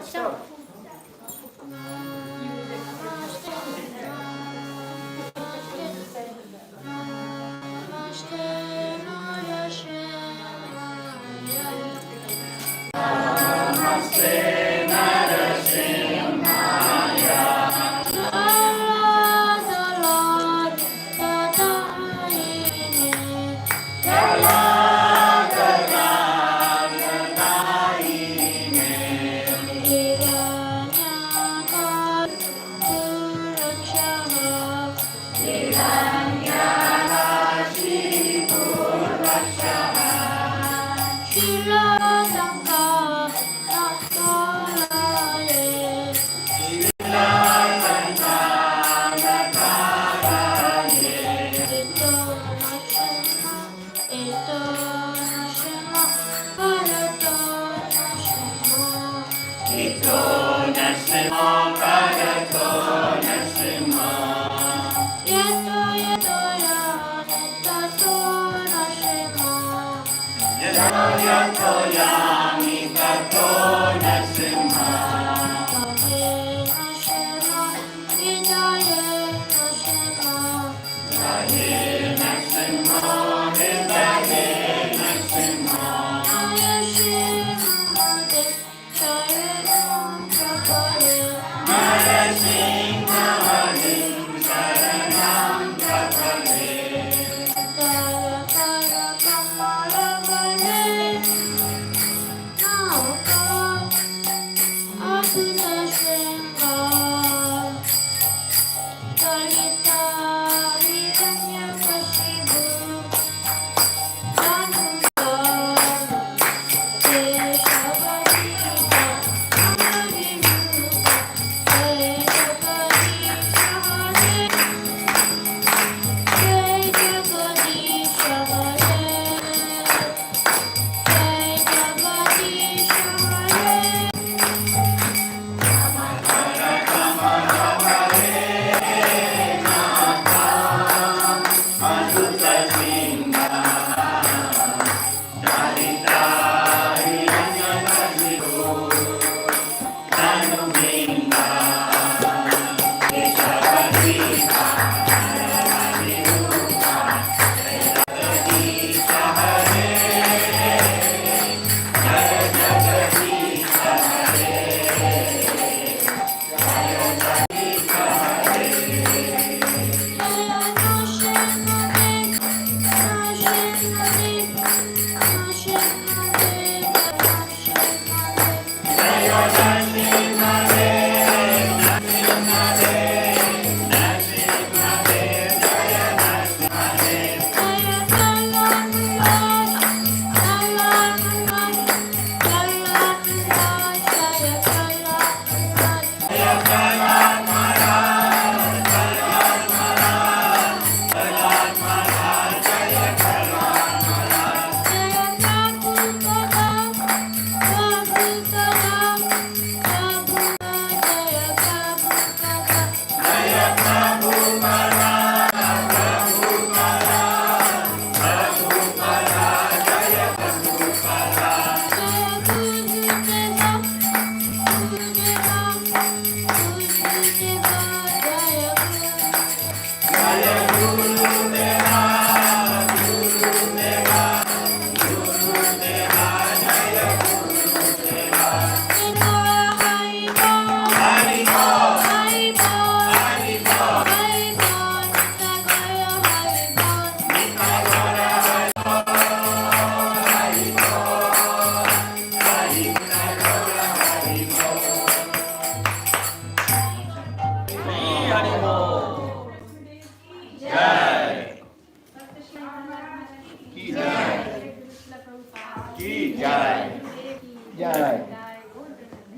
Speaker 7: Stop.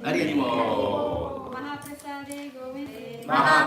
Speaker 9: Hari Hari